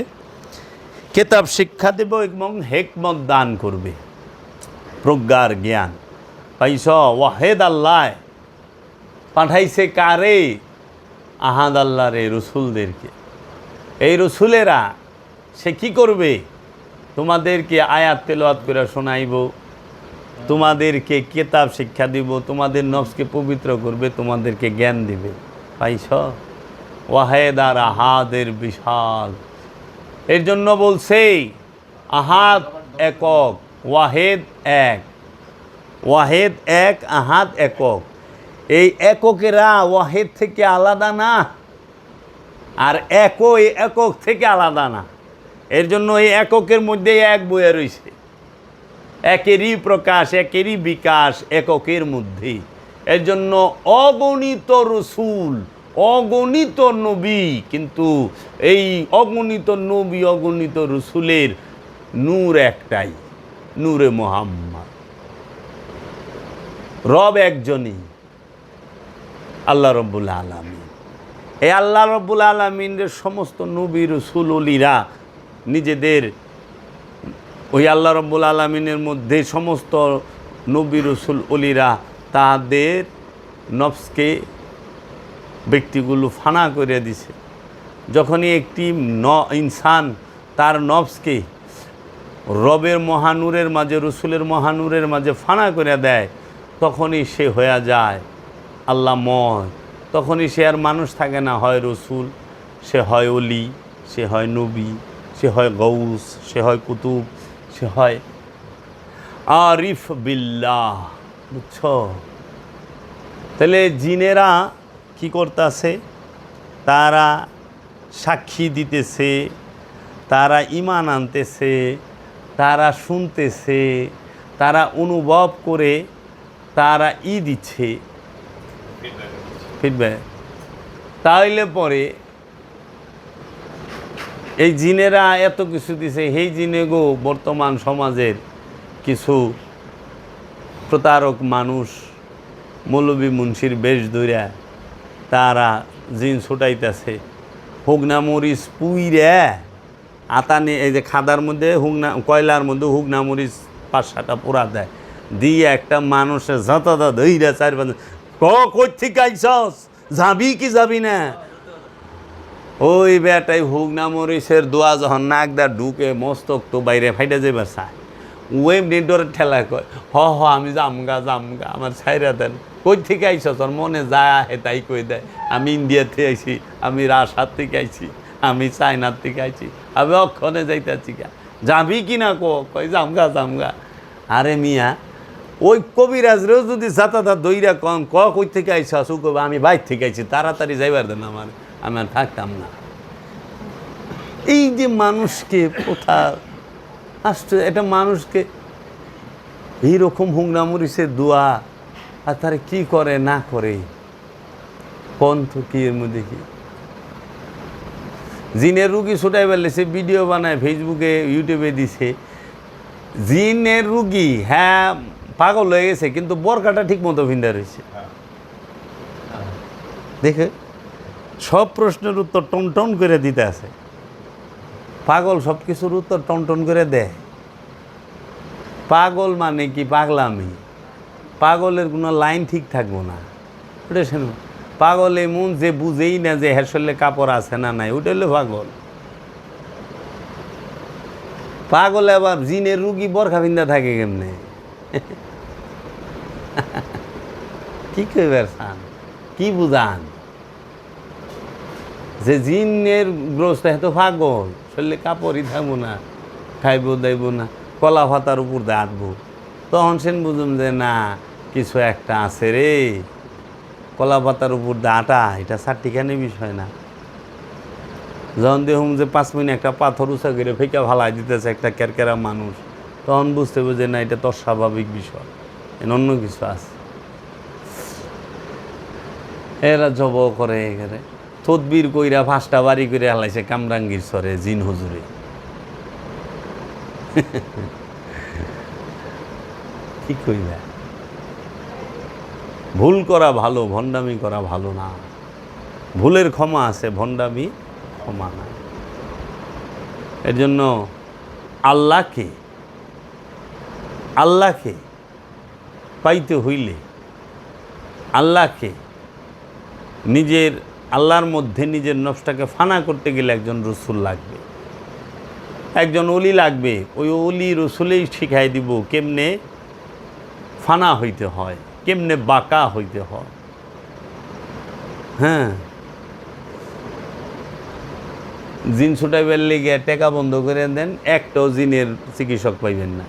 কেতাব শিক্ষা দেব এবং হিকমত দান করবে, প্রজ্ঞার জ্ঞান। পাইছ? ওয়াহেদ আল্লাহ পাঠাইছে কারে? আহাদ আল্লাহর এই রসুলদেরকে। এই রসুলেরা সে কি করবে? তোমাদেরকে আয়াত তেলাওয়াত করে শোনাইব, তোমাদেরকে কেতাব শিক্ষা দিব, তোমাদের নফসকে পবিত্র করবে, তোমাদেরকে জ্ঞান দিবে। পাইছ? ওয়াহেদ আর আহাদের বিশাল। এর জন্য বলছে আহাদ একক, ওয়াহেদ এক, ওয়াহেদ এক, আহাদ একক। এই এককেরা ওয়াহেদ থেকে আলাদা না, আর একই একক থেকে আলাদা না। এর জন্য এই এককের মধ্যে এক বয়ে রয়েছে, একেরই প্রকাশ, একেরই বিকাশ এককের মধ্যেই। এর জন্য অগণিত রসুল, অগণিত নবী, কিন্তু এই অগণিত নবী, অগণিত রসুলের নূর একটাই, নূরে মুহাম্মদ। রব একজনই, আল্লাহ রব্বুল আলামিন। এই আল্লাহ রব্বুল আলামিনের সমস্ত নবী রসুল ওলিরা নিজেদের ওই আল্লাহ রব্বুল আলামিনের মধ্যে সমস্ত নবী রসুল ওলিরা তাদের নফসকে, ব্যক্তিগুলো ফানা করে দিছে। যখনই একটি ইনসান তার নফসকে রবের মহানূরের মাঝে, রসুলের মহানূরের মাঝে ফানা করে দেয়, তখনই সে হয়ে যায় আল্লাহময়। তখনই সে আর মানুষ থাকে না, হয় রসুল, সে হয় অলি, সে হয় নবী, সে হয় গৌস, সে হয় কুতুব, সে হয় আরিফ বিল্লাহ। বুঝছ? তাহলে জিনেরা কি করতেছে? তারা সাক্ষী দিতেছে, তারা ঈমান আনতেছে, তারা শুনতেছে, তারা অনুভব করে, তারা দিচ্ছে ফিডব্যাক। তাইলে পরে এই জিনেরা এত কিছু দিছে, সেই জিনেগো বর্তমান সমাজের কিছু প্রতারক মানুষ মৌলবী মুন্সির বেশ ধইরা তারা জিন ছুটাইতেছে। হুগনা মরিচ পুইরা আতানে, এই যে খাদার মধ্যে হুগনা, কয়লার মধ্যে হুগনা মরিচ 5-6টা পোড়া দেয়, দিয়ে একটা মানুষের ঝাঁতা ধইরা 4-5 কই থেকে আইসস, যাবি কি যাবি না? ওই বেটাই হুগনা মরিচের দোয়া যখন নাক দা ঢুকে মস্তক তো বাইরে ফাইটা যাবার চায়, ওই ডোরের ঠেলা কয় আমি জামগা জামগা, আমার ছাইরা দেন। কই থেকে আইসস? ওর মনে যায় আহে তাই কই দেয়, আমি ইন্ডিয়াতে আইছি, আমি রাশিয়ার থেকে আইছি, আমি চায়নার থেকে আইছি, আমি অক্ষণে যাইতেছি। যাবি কি না কই জামগা জামগা। আরে মিয়া, ওই কবিরাজরেও যদি যাতায়াত দইরা কন কই থেকে আইসস, ও কবে আমি বাইর থেকে আইছি, তাড়াতাড়ি যাইবার দেন আমার, আমি আর থাকতাম না। এই যে মানুষকে কোথা আসছে, এটা মানুষকে এইরকম হুগনা মরিচের দোয়া, আর তারা কী করে না করে কোন তো কি এর মধ্যে কি? জিনের রুগী ছুটাই বেলেছে, ভিডিও বানায় ফেসবুকে ইউটিউবে দিছে। জিনের রুগী হ্যাঁ পাগল হয়ে গেছে, কিন্তু বরকাটা ঠিক মতো ভিন্দা রয়েছে। দেখে সব প্রশ্নের উত্তর টন টন করে দিতে আছে। পাগল সব কিছুর উত্তর টন টন করে দেয়। পাগল মানে কি? পাগলামি। পাগলের কোনো লাইন ঠিক থাকবো না। ওটা শোনো, পাগল এমন যে বুঝেই না যে হেসলে কাপড় আছে না নাই, ওটা হলো পাগল। পাগল আবার জিনের রুগী বরখা বিন্দা থাকে কেমনে? কি কইবার চান, কি বুঝান যে জিনের গ্রস্ত এত পাগল, শরীরে কাপড়ই থাকবো না, খাইব দাইব না, কলা পাতার উপর দিয়ে আঁটবো। তখন সেন বুঝুম যে না, কিছু একটা আছে রে। কলা পাতার উপর দিয়ে আটা এটা চারটিখানি বিষয় না। যখন দেখুম যে 5 মিনিট একটা পাথর উঁচা করে ফেঁকা ভালাই দিতেছে একটা কেরকেরা মানুষ, তখন বুঝতে হবে যে না, এটা তোর স্বাভাবিক বিষয়, অন্য কিছু আছে। এরা জব করে এখানে তদবির কইরা 5টা বাড়ি করে হালাইছে কামরাঙ্গীর সরে জিন হুজুরে। কি কইবা? ভুল করা ভালো, ভণ্ডামি করা ভালো না। ভুলের ক্ষমা আছে, ভণ্ডামি ক্ষমা না। এর জন্য আল্লাহকে পাইতে হইলে, আল্লাহকে আল্লাহর মধ্যে নিজের নফসটাকে ফানা করতে গেলে একজন রসুল লাগবে, একজন অলি লাগবে। ওই অলি রসুলেই শিখাই দিব কেমনে ফানা হইতে হয়, কেমনে বাঁকা হইতে হয়। হ্যাঁ, জিন ছুটাইবার লেগে টাকা বন্ধ করে দেন, একটাও জিনের চিকিৎসক পাইবেন না।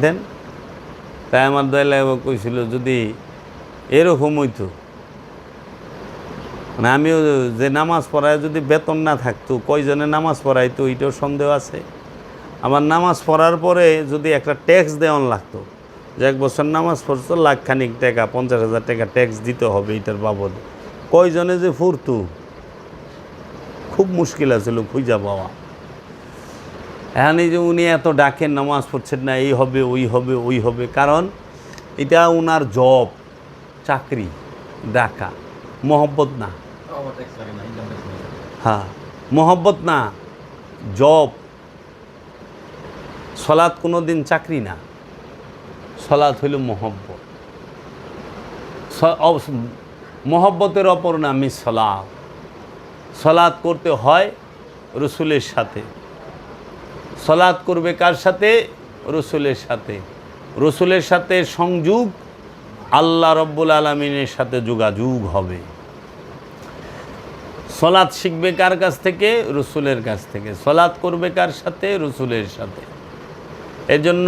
দেন, তাই আমার দয়াল কইছিল যদি এরকম হইতো, মানে আমিও যে নামাজ পড়ায় যদি বেতন না থাকতো, কয়জনে নামাজ পড়াইতো এইটাও সন্দেহ আছে। আমার নামাজ পড়ার পরে যদি একটা ট্যাক্স দেওয়ান লাগতো, যে 1 বছর নামাজ পড়তো, 1 লাখ খানিক টাকা, 50,000 টাকা ট্যাক্স দিতে হবে এটার বাবদ, কয়জনে যে ফুরতো, খুব মুশকিল আছিল খুঁজা পাওয়া। এখন এই যে উনি এত ডাকেন নামাজ পড়ছেন না, এই হবে ওই হবে ওই হবে, কারণ এটা ওনার জব, চাকরি, ডাকা, মহব্বত না। হ্যাঁ, মহব্বত না, জব। সলাৎ কোনো দিন চাকরি না, সলাৎ হইল মহব্বত। মহব্বতের অপর নামই সলাৎ। সলাৎ করতে হয় রসুলের সাথে। সলাৎ করবে কার সাথে? রসুলের সাথে। রসুলের সাথে সংযোগ আল্লাহ রব্বুল আলামিনের সাথে যোগাযোগ হবে। সলাৎ শিখবে কার কাছ থেকে? রসুলের কাছ থেকে। সলাৎ করবে কার সাথে? রসুলের সাথে। এজন্য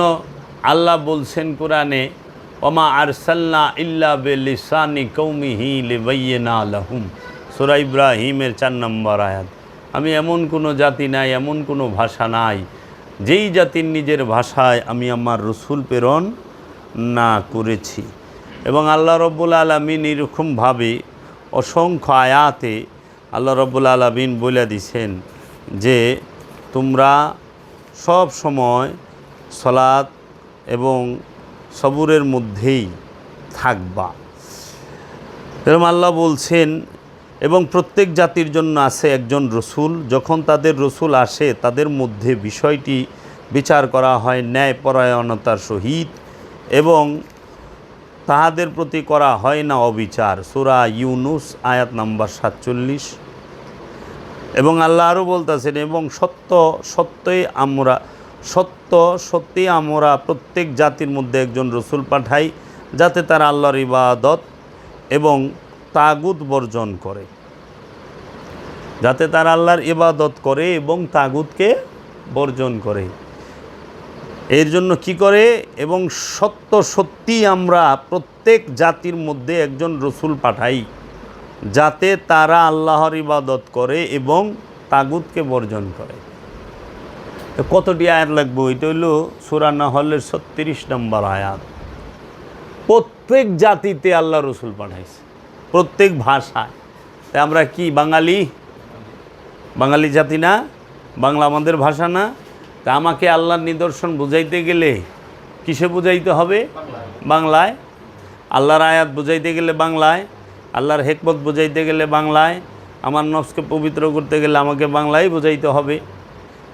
আল্লাহ বলছেন কোরআনে, ওমা আরসালনা ইল্লা বিলিসানি কওমিহি লিবাইয়িনা লাহুম, সূরা ইব্রাহিমের 4 নম্বর আয়াত। আমি এমন কোনো জাতি নাই, এমন কোনো ভাষা নাই যেই জাতির নিজের ভাষায় আমি আমার রসুল প্রেরণ না করেছি। এবং আল্লাহ রব্বুল আলামিন এরকমভাবে অসংখ্য আয়াতে আল্লাহ রব্বুল আলামিন বলে দিছেন যে তোমরা সব সময় সলাৎ এবং সবুরের মধ্যেই থাকবা। এরকম আল্লাহ বলছেন, এবং প্রত্যেক জাতির জন্য আছে একজন রসুল, যখন তাদের রসুল আসে তাদের মধ্যে বিষয়টি বিচার করা হয় ন্যায়পরায়ণতার সহিত, এবং তাহাদের প্রতি করা হয় না অবিচার। সূরা ইউনুস আয়াত নাম্বার 47। এবং আল্লাহ আরও বলতেছেন, এবং সত্যই আমরা প্রত্যেক জাতির মধ্যে একজন রসুল পাঠাই, যাতে তারা আল্লাহর ইবাদত এবং তাগুত বর্জন করে, যাতে তারা আল্লাহর ইবাদত করে এবং তাগুতকে বর্জন করে। এর জন্য কি করে? এবং সত্যি আমরা প্রত্যেক জাতির মধ্যে একজন রসুল পাঠাই, যাতে তারা আল্লাহর ইবাদত করে এবং তাগুতকে বর্জন করে। কতটি আয়াত লাগবে? এটা হইল সূরা নাহলের 36 নম্বর আয়াত। প্রত্যেক জাতিতে আল্লাহ রসুল পাঠাইছে, প্রত্যেক ভাষায়। তাই আমরা কি বাঙালি জাতি না? বাংলা আমাদের ভাষা না? তা আমাকে আল্লাহর নিদর্শন বুঝাইতে গেলে কিসে বুঝাইতে হবে? বাংলায়। আল্লাহর আয়াত বুঝাইতে গেলে বাংলায়, আল্লাহর হিকমত বুঝাইতে গেলে বাংলায়, আমার নফসকে পবিত্র করতে গেলে আমাকে বাংলায় বুঝাইতে হবে।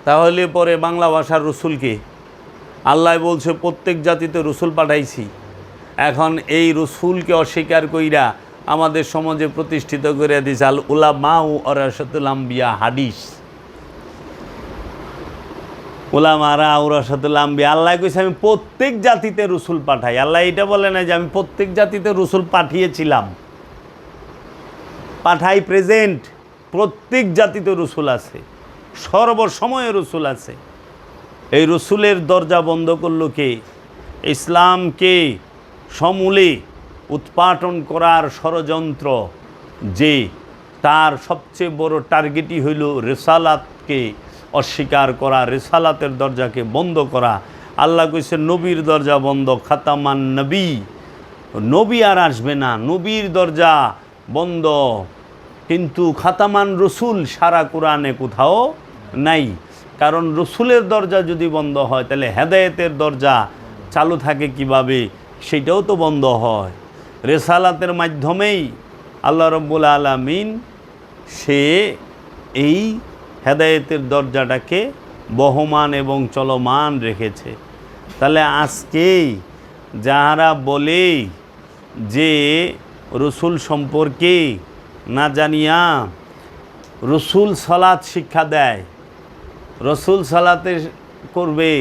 তাহলে পরে বাংলা ভাষার রসুলকে আল্লাহ বলছে প্রত্যেক জাতিতে রসুল পাঠাইছি। এখন এই রসুলকে অস্বীকার কইরা আমাদের সমাজে প্রতিষ্ঠিত করে দিয়েছে আল উলামা ওয়ারাসাতুল আম্বিয়া হাদিস। উলামারা ওয়ারাসাতুল আম্বিয়া। আল্লাহ কইছে আমি প্রত্যেক জাতিতে রসুল পাঠাই। আল্লাহ এটা বলে না যে আমি প্রত্যেক জাতিতে রসুল পাঠিয়েছিলাম, পাঠাই প্রেজেন্ট। প্রত্যেক জাতিতে রসুল আছে, সর্বসময়ে রসুল আছে। এই রসুলের দরজা বন্ধ করলো কে? ইসলামকে সমূলে উৎপাটন করার ষড়যন্ত্র, যে তার সবচেয়ে বড় টার্গেটই হইল রেসালাতকে অস্বীকার করা, রেসালাতের দরজাকে বন্ধ করা। আল্লাহ কইছে নবীর দরজা বন্ধ, খাতামান নবী, নবী আর আসবে না, নবীর দরজা বন্ধ। কিন্তু খাতামান রসুল সারা কোরআনে কোথাও নাই। কারণ রসুলের দরজা যদি বন্ধ হয় তাহলে হেদায়েতের দরজা চালু থাকে কিভাবে? সেটাও তো বন্ধ হয়। রেসালাতের মাধ্যমেই আল্লাহ রব্বুল আলামিন সে এই হেদায়েতের দরজাটাকে বহমান এবং চলমান রেখেছে। তাহলে আজকে যাহারা বলে যে রসুল সম্পর্কে না জানিয়া রসুল সালাত শিক্ষা দেয়, রসুল সালাতে করবে,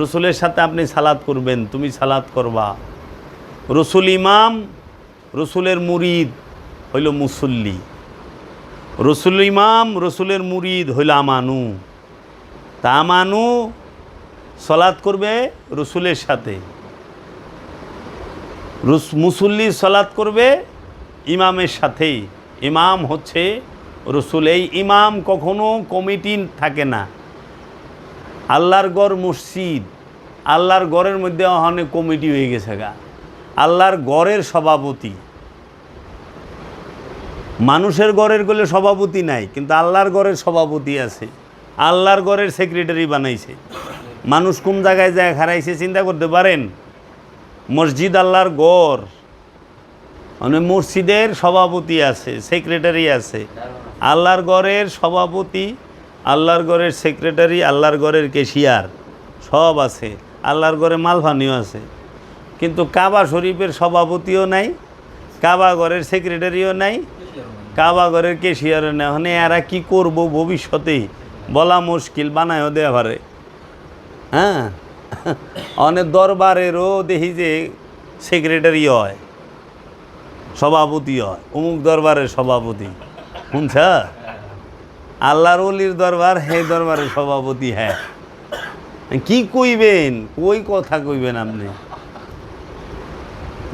রসুলের সাথে আপনি সালাত করবেন, তুমি সালাত করবা। রসুল ইমাম, রসুলের মুরিদ হইল মুসল্লি। রসুল ইমাম, রসুলের মুরিদ হইল আমানু। তা আমানু সালাত করবে রসুলের সাথে, মুসল্লি সালাত করবে ইমামের সাথেই। ইমাম হচ্ছে রসুল। এই ইমাম কখনো কমিটি থাকে না। আল্লাহর গড় মসজিদ, আল্লাহর গড়ের মধ্যে অনেক কমিটি হয়ে গেছে গা। আল্লাহর গড়ের সভাপতি, মানুষের গড়ের গলে সভাপতি নাই, কিন্তু আল্লাহর গড়ের সভাপতি আছে। আল্লাহর গড়ের সেক্রেটারি বানাইছে। মানুষ কোন জায়গায় যায় হারাইছে চিন্তা করতে পারেন? মসজিদ আল্লাহর গড়, মানে মসজিদের সভাপতি আছে, সেক্রেটারি আছে। আল্লাহর গড়ের সভাপতি, আল্লাহর গড়ের সেক্রেটারি, আল্লাহর গড়ের ক্যাশিয়ার সব আছে। আল্লাহর গড়ে মালফানিও আছে। কিন্তু কাবা শরীফের সভাপতিও নাই, কাবা ঘরের সেক্রেটারিও নাই, কাবা ঘরের ক্যাশিয়ারও নাই। মানে এরা কী করবো ভবিষ্যতে বলা মুশকিল, বানায়ও দেওয়া পারে। হ্যাঁ, অনেক দরবারেরও দেখি যে সেক্রেটারি হয়, সভাপতি হয়, অমুক দরবারের সভাপতি। শুনছ? আল্লাহর ওলির দরবার, হে দরবারের সভাপতি। হ্যাঁ, কি কইবেন? কই কথা কইবেন আপনি?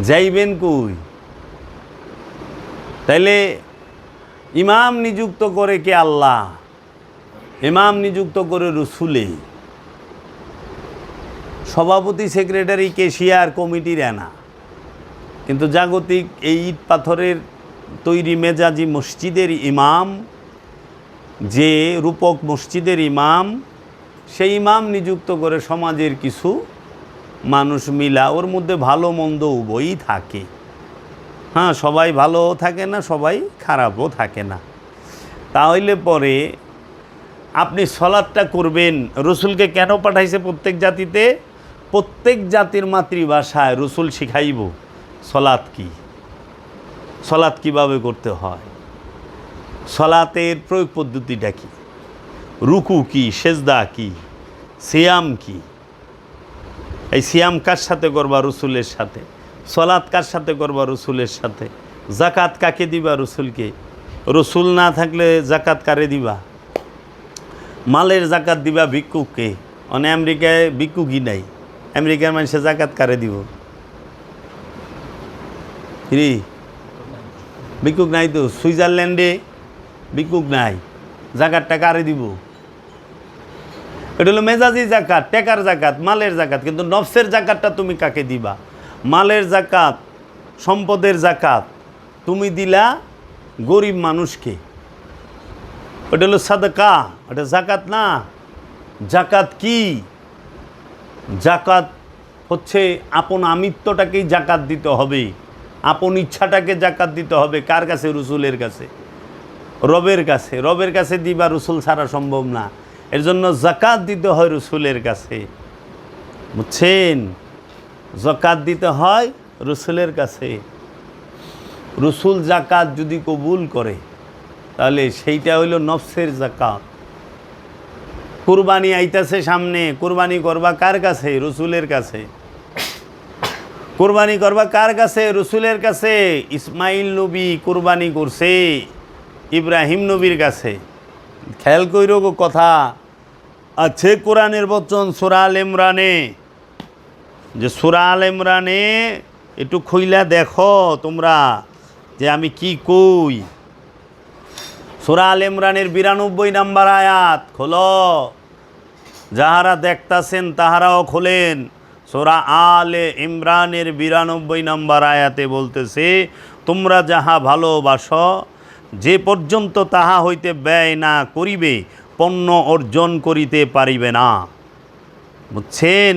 যাইবেন কই? তাইলে ইমাম নিযুক্ত করে কে? আল্লাহ। ইমাম নিযুক্ত করে রসুলে। সভাপতি, সেক্রেটারি, ক্যাশিয়ার কমিটির না। কিন্তু জাগতিক এই ইট পাথরের তৈরি মেজাজি মসজিদের ইমাম, যে রূপক মসজিদের ইমাম, সেই ইমাম নিযুক্ত করে সমাজের কিছু মানুষ মিলা। ওর মধ্যে ভালো মন্দ উভয়ই থাকে। হ্যাঁ, সবাই ভালোও থাকে না, সবাই খারাপও থাকে না। তাহলে পরে আপনি সলাৎটা করবেন। রসুলকে কেন পাঠাইছে প্রত্যেক জাতিতে? প্রত্যেক জাতির মাতৃভাষায় রসুল শিখাইব সলাৎ কি, সলাৎ কিভাবে করতে হয়, সলাতের প্রয়োগ পদ্ধতিটা কি, রুকু কি, সেজদা কি, সিয়াম কি। এই সিয়াম কার সাথে করবা? রসুলের সাথে। সলাৎ কার সাথে করবা? রসুলের সাথে। জাকাত কাকে দিবা? রসুলকে। রসুল না থাকলে জাকাত কারে দিবা? মালের জাকাত দিবা ভিক্ষুককে। মানে আমেরিকায় ভিক্ষুকই নাই, আমেরিকার মানুষে জাকাত কারে দিব? রে ভিক্ষুক নাই তো। সুইজারল্যান্ডে ভিক্ষুক নাই, জাকাতটা কারে দিব? এটা হলো মেজাজি জাকাত, টেকার জাকাত, মালের জাকাত। কিন্তু নফসের জাকাতটা তুমি কাকে দিবা? মালের জাকাত, সম্পদের জাকাত তুমি দিলা গরিব মানুষকে। ওটা হলো সাদকা, ওটা জাকাত না। জাকাত কি? জাকাত হচ্ছে আপন আমিত্বটাকেই জাকাত দিতে হবে, আপন ইচ্ছাটাকে জাকাত দিতে হবে। কার কাছে? রসুলের কাছে, রবের কাছে। রবের কাছে দিবা, রসুল ছাড়া সম্ভব না। এর জন্য জাকাত দিতে হয় রসুলের কাছে। বুঝছেন? যাকাত দিতে হয় রসুলের কাছে। রসুল যাকাত যদি কবুল করে তাহলে সেইটা হইল নফসের যাকাত। কুরবানি আইতাছে সামনে, কুরবানি করবা কার কাছে? রসুলের কাছে। কুরবানি করবা কার কাছে? রসুলের কাছে। ইসমাইল নবী কুরবানি করছে ইব্রাহিম নবীর কাছে। খেয়াল কইরো কথা আছে কোরআনের বচন সূরা আল ইমরানে, যে সূরা আল ইমরানে একটু খুইলা দেখো তোমরা যে আমি কি কই। সূরা আল ইমরানের 92 নম্বর আয়াত খোলো, যাহারা দেখতাছেন তাহারাও খোলেন। সূরা আলে ইমরানের 92 নম্বর আয়াতে বলতেছে, তোমরা যাহা ভালোবাসো যে পর্যন্ত তাহা হইতে ব্যয় না করিবে পণ্য অর্জন করিতে পারিবে না। বুঝছেন?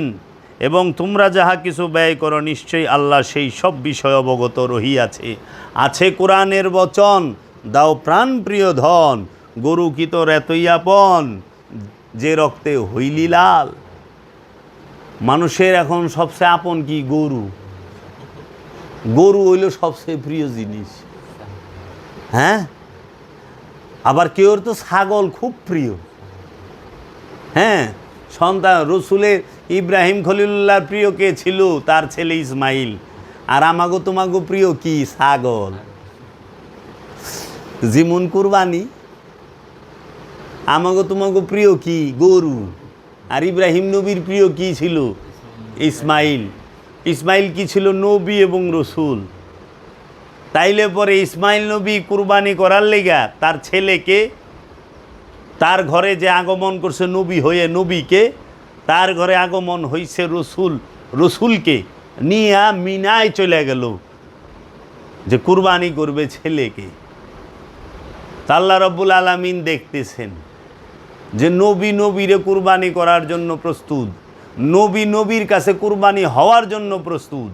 এবং তোমরা যাহা কিছু ব্যয় করো নিশ্চয়ই আল্লাহ সেই সব বিষয় অবগত রহিয়াছে। আছে কোরআনের বচন, দাও প্রাণ প্রিয় ধন, গরু কি তোর এতই আপন যে রক্তে হইলি লাল। মানুষের এখন সবচেয়ে আপন কি? গরু। গরু হইল সবচেয়ে প্রিয় জিনিস। হ্যাঁ, আবার কেউর তো ছাগল খুব প্রিয়। হ্যাঁ, সন্তান রসুলের ইব্রাহিম খলিলুল্লাহর প্রিয় কে ছিল? তার ছেলে ইসমাইল। আর আমাগো তোমাগো প্রিয় কি? ছাগল। যেমন কুরবানি, আমাগো তোমাগো প্রিয় কি? গরু। আর ইব্রাহিম নবীর প্রিয় কি ছিল? ইসমাইল। ইসমাইল কি ছিল? নবী এবং রসুল। তাইলে পরে ইসমাইল নবী কুরবানি করার লেগা তার ছেলেকে, তার ঘরে যে আগমন করছে নবী হয়ে, নবীকে তার ঘরে আগমন হইছে রসুল, রসুলকে নিয়ে মিনায় চলে গেল যে কুরবানি করবে ছেলেকে। আল্লাহ রাব্বুল আলামিন দেখতেছেন যে নবী নবীরে কুরবানি করার জন্য প্রস্তুত, নবী নবীর কাছে কুরবানি হওয়ার জন্য প্রস্তুত,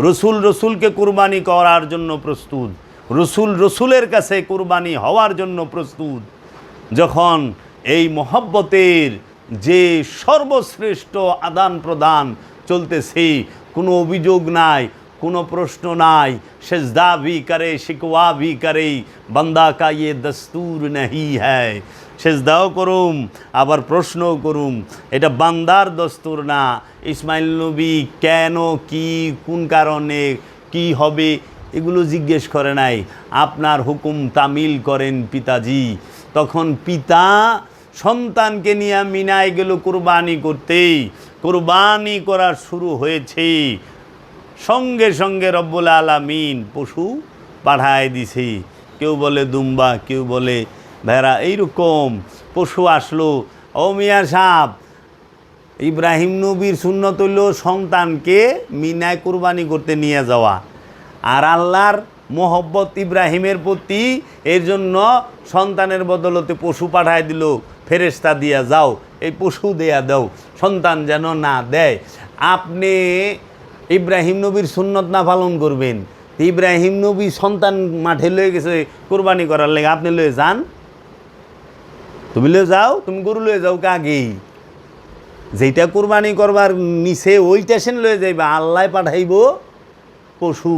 রসুল রসুলকে কুরবানি করার জন্য প্রস্তুত, রসুল রসুলের কাছে কুরবানি হওয়ার জন্য প্রস্তুত। যখন এই মহব্বতের যে সর্বশ্রেষ্ঠ আদান প্রদান চলতেছে, কোনো অভিযোগ নাই, কোনো প্রশ্ন নাই, সেজদা ভি করে শিকওয়া ভি করে, বান্দা কা ইয়ে দস্তুর नहीं है। সেজদাও করুম আবার প্রশ্নও করুম, এটা বান্দার দস্তুর না। ইসমাইল নবী কেন, কি, কোন কারণে, কি হবে এগুলো জিজ্ঞেস করে নাই। আপনার হুকুম তামিল করেন পিতাজি। তখন পিতা সন্তানকে নিয়ে মিনায় গেল কুরবানি করতে। কুরবানি করা শুরু হয়েছে, সঙ্গে সঙ্গে রব্বুল আলামিন পশু পাঠায় দিছে। কেউ বলে দুম্বা, কেউ বলে ভেড়া, এইরকম পশু আসলো। ও মিয়া সাহেব, ইব্রাহিম নবীর সুন্নত হইল সন্তানকে মিনায় কুরবানি করতে নিয়ে যাওয়া, আর আল্লাহর মোহব্বত ইব্রাহিমের প্রতি, এর জন্য সন্তানের বদলতে পশু পাঠায় দিল। ফেরেশতা দিয়া যাও, এই পশু দেয়া দাও, সন্তান যেন না দেয়। আপনি ইব্রাহিম নবীর সুন্নত না পালন করবেন, ইব্রাহিম নবী সন্তান মাঠে লয়ে গেছে কোরবানি করার লেগে, আপনি লয়ে যান? তুমি লয়ে যাও, তুমি গরু লয়ে যাও আগেই, যেইটা কোরবানি করবার নিচে ওইটা সেন লয়ে যাইবা, আল্লাহ পাঠাইব পশু।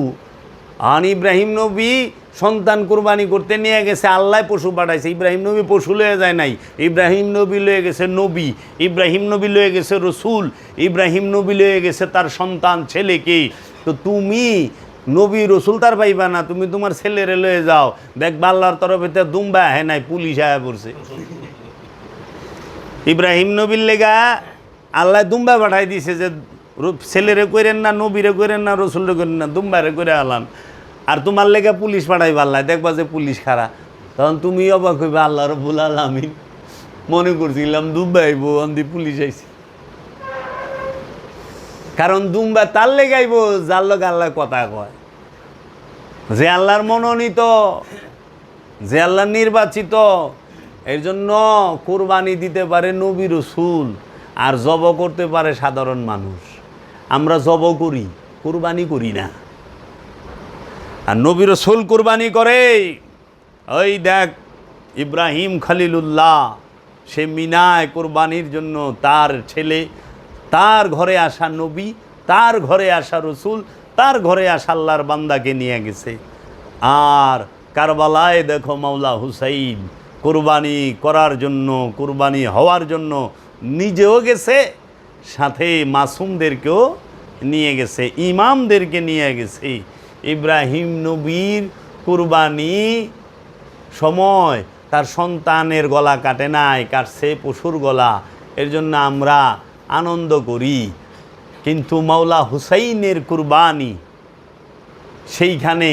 আর ইব্রাহিম নবী সন্তান কোরবানি করতে নিয়ে গেছে, আল্লাহ পশু পাঠাইছে। ইব্রাহিম নবী পশু লয়ে যায় নাই, ইব্রাহিম নবী লয়ে গেছে নবী, ইব্রাহিম নবী লয়ে গেছে রসুল, ইব্রাহিম নবী লয়ে গেছে তার সন্তান ছেলেকে। তো তুমি নবী রসুল তার পাইবা না, তুমি তোমার ছেলেরে লয়ে যাও। দেখবা আল্লাহর তরফে তো দুম্বা আহে নাই, পুলিশ আয়া পড়ছে। ইব্রাহিম নবীর লেগা আল্লাহ দুম্বা পাঠাই দিছে যে ছেলেরে করেন না, নবীরে করেন না, রসুলরে করেন না, দুম্বারে করে আলান। আর তোমার লেগে পুলিশ পাঠাইবা আল্লাহ, দেখবা যে পুলিশ খারা, তখন তুমি অবাক হইবা। আল্লাহ রাব্বুল আলামিন মনে করছিলাম দুম্বা আইব, আমি পুলিশ আইছি। কারণ দুম্বা তার লেগে আইব যার লোক আল্লাহ কথা কয়, যে আল্লাহর মনোনীত, যে আল্লাহর নির্বাচিত। এর জন্য কুরবানি দিতে পারে নবী রসুল, আর জব করতে পারে সাধারণ মানুষ। আমরা জব করি, কুরবানি করি না। আর নবী রসুল কুরবানি করে। ওই দেখ ইব্রাহিম খলিলুল্লাহ, সে মিনায় কুরবানির জন্য তার ছেলে তার ঘরে আসা নবী, তার ঘরে আসা রসুল, তার ঘরে আসা আল্লাহর বান্দাকে নিয়ে গেছে। আর কারবালায় দেখো মাওলা হুসাইন কুরবানি করার জন্য, কুরবানি হওয়ার জন্য নিজেও গেছে, সাথে মাসুমদেরকেও নিয়ে গেছে, ইমামদেরকে নিয়ে গেছে। ইব্রাহিম নবীর কুরবানি সময় তার সন্তানের গলা কাটে নাই, কাটছে পশুর গলা, এর জন্য আমরা আনন্দ করি। কিন্তু মাওলা হুসাইনের কুরবানি, সেইখানে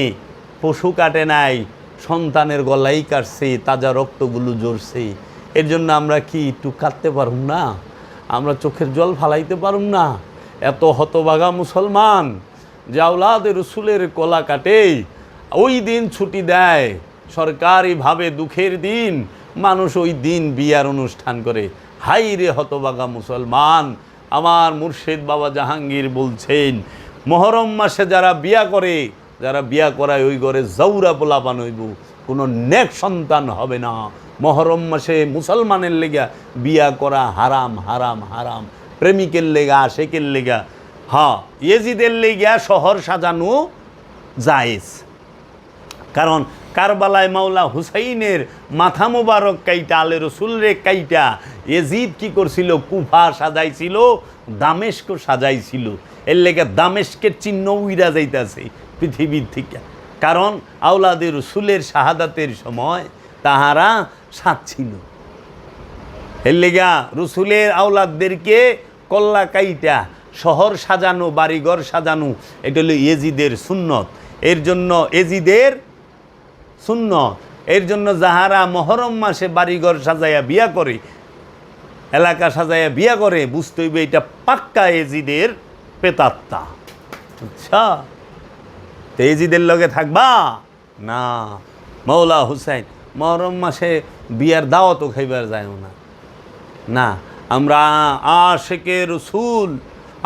পশু কাটে নাই, সন্তানের গলাই কাটছে, তাজা রক্তগুলো ঝরছে। এর জন্য আমরা কি একটু কাঁদতে পারুম না? আমরা চোখের জল ফালাইতে পারুম না? এত হতবাগা মুসলমান যে আওলাদে রসুলের কলা কাটে, ওই দিন ছুটি দেয় সরকারিভাবে, দুঃখের দিন মানুষ ওই দিন বিয়ার অনুষ্ঠান করে। হাই রে হতবাগা মুসলমান! আমার মুর্শিদ বাবা জাহাঙ্গীর বলছেন, মহরম মাসে যারা বিয়া করে, যারা বিয়া করায় ওই ঘরে জৌরা পোলাপান হইব, কোনো নেক সন্তান হবে না। মহরম মাসে মুসলমানের লেগা বিয়া করা হারাম, হারাম, হারাম। প্রেমিকের লেগা, আশেকের লেগা, হ্যাঁ, ইয়েজিদের লেগা শহর সাজানো জায়েজ। কারণ কারবালায় মাওলা হুসাইনের মাথা মোবারক কাইটা, আলে রসুলরে কাইটা ইয়েজিদ কি করছিল? কুফা সাজাইছিল, দামেস্ক সাজাইছিল। এর লেগে দামেস্কের চিহ্ন উইরা যাইতেছে পৃথিবীর থেকে। কারণ আওলাদে রসুলের শাহাদাতের সময় তাহারা সাথ ছিল। এর লেগা রসুলের আওলাদদেরকে কল্লা কাইটা শহর সাজানো, বাড়িঘর সাজানো, এটা হলো ইয়েজিদের সুন্নত। এর জন্য এজিদের সুন্নত। এর জন্য যাহারা মহরম মাসে বাড়িঘর সাজাইয়া বিয়া করে, এলাকা সাজাইয়া বিয়া করে, বুঝতে হইবে এটা পাক্কা এজিদের পেতাত্তা। আচ্ছা, তো এজিদের লগে থাকবা না। মাওলা হুসাইন মহরম মাসে বিয়ার দাওয়াতও খাইবার যায় না। না, আমরা আশেকে রসুল,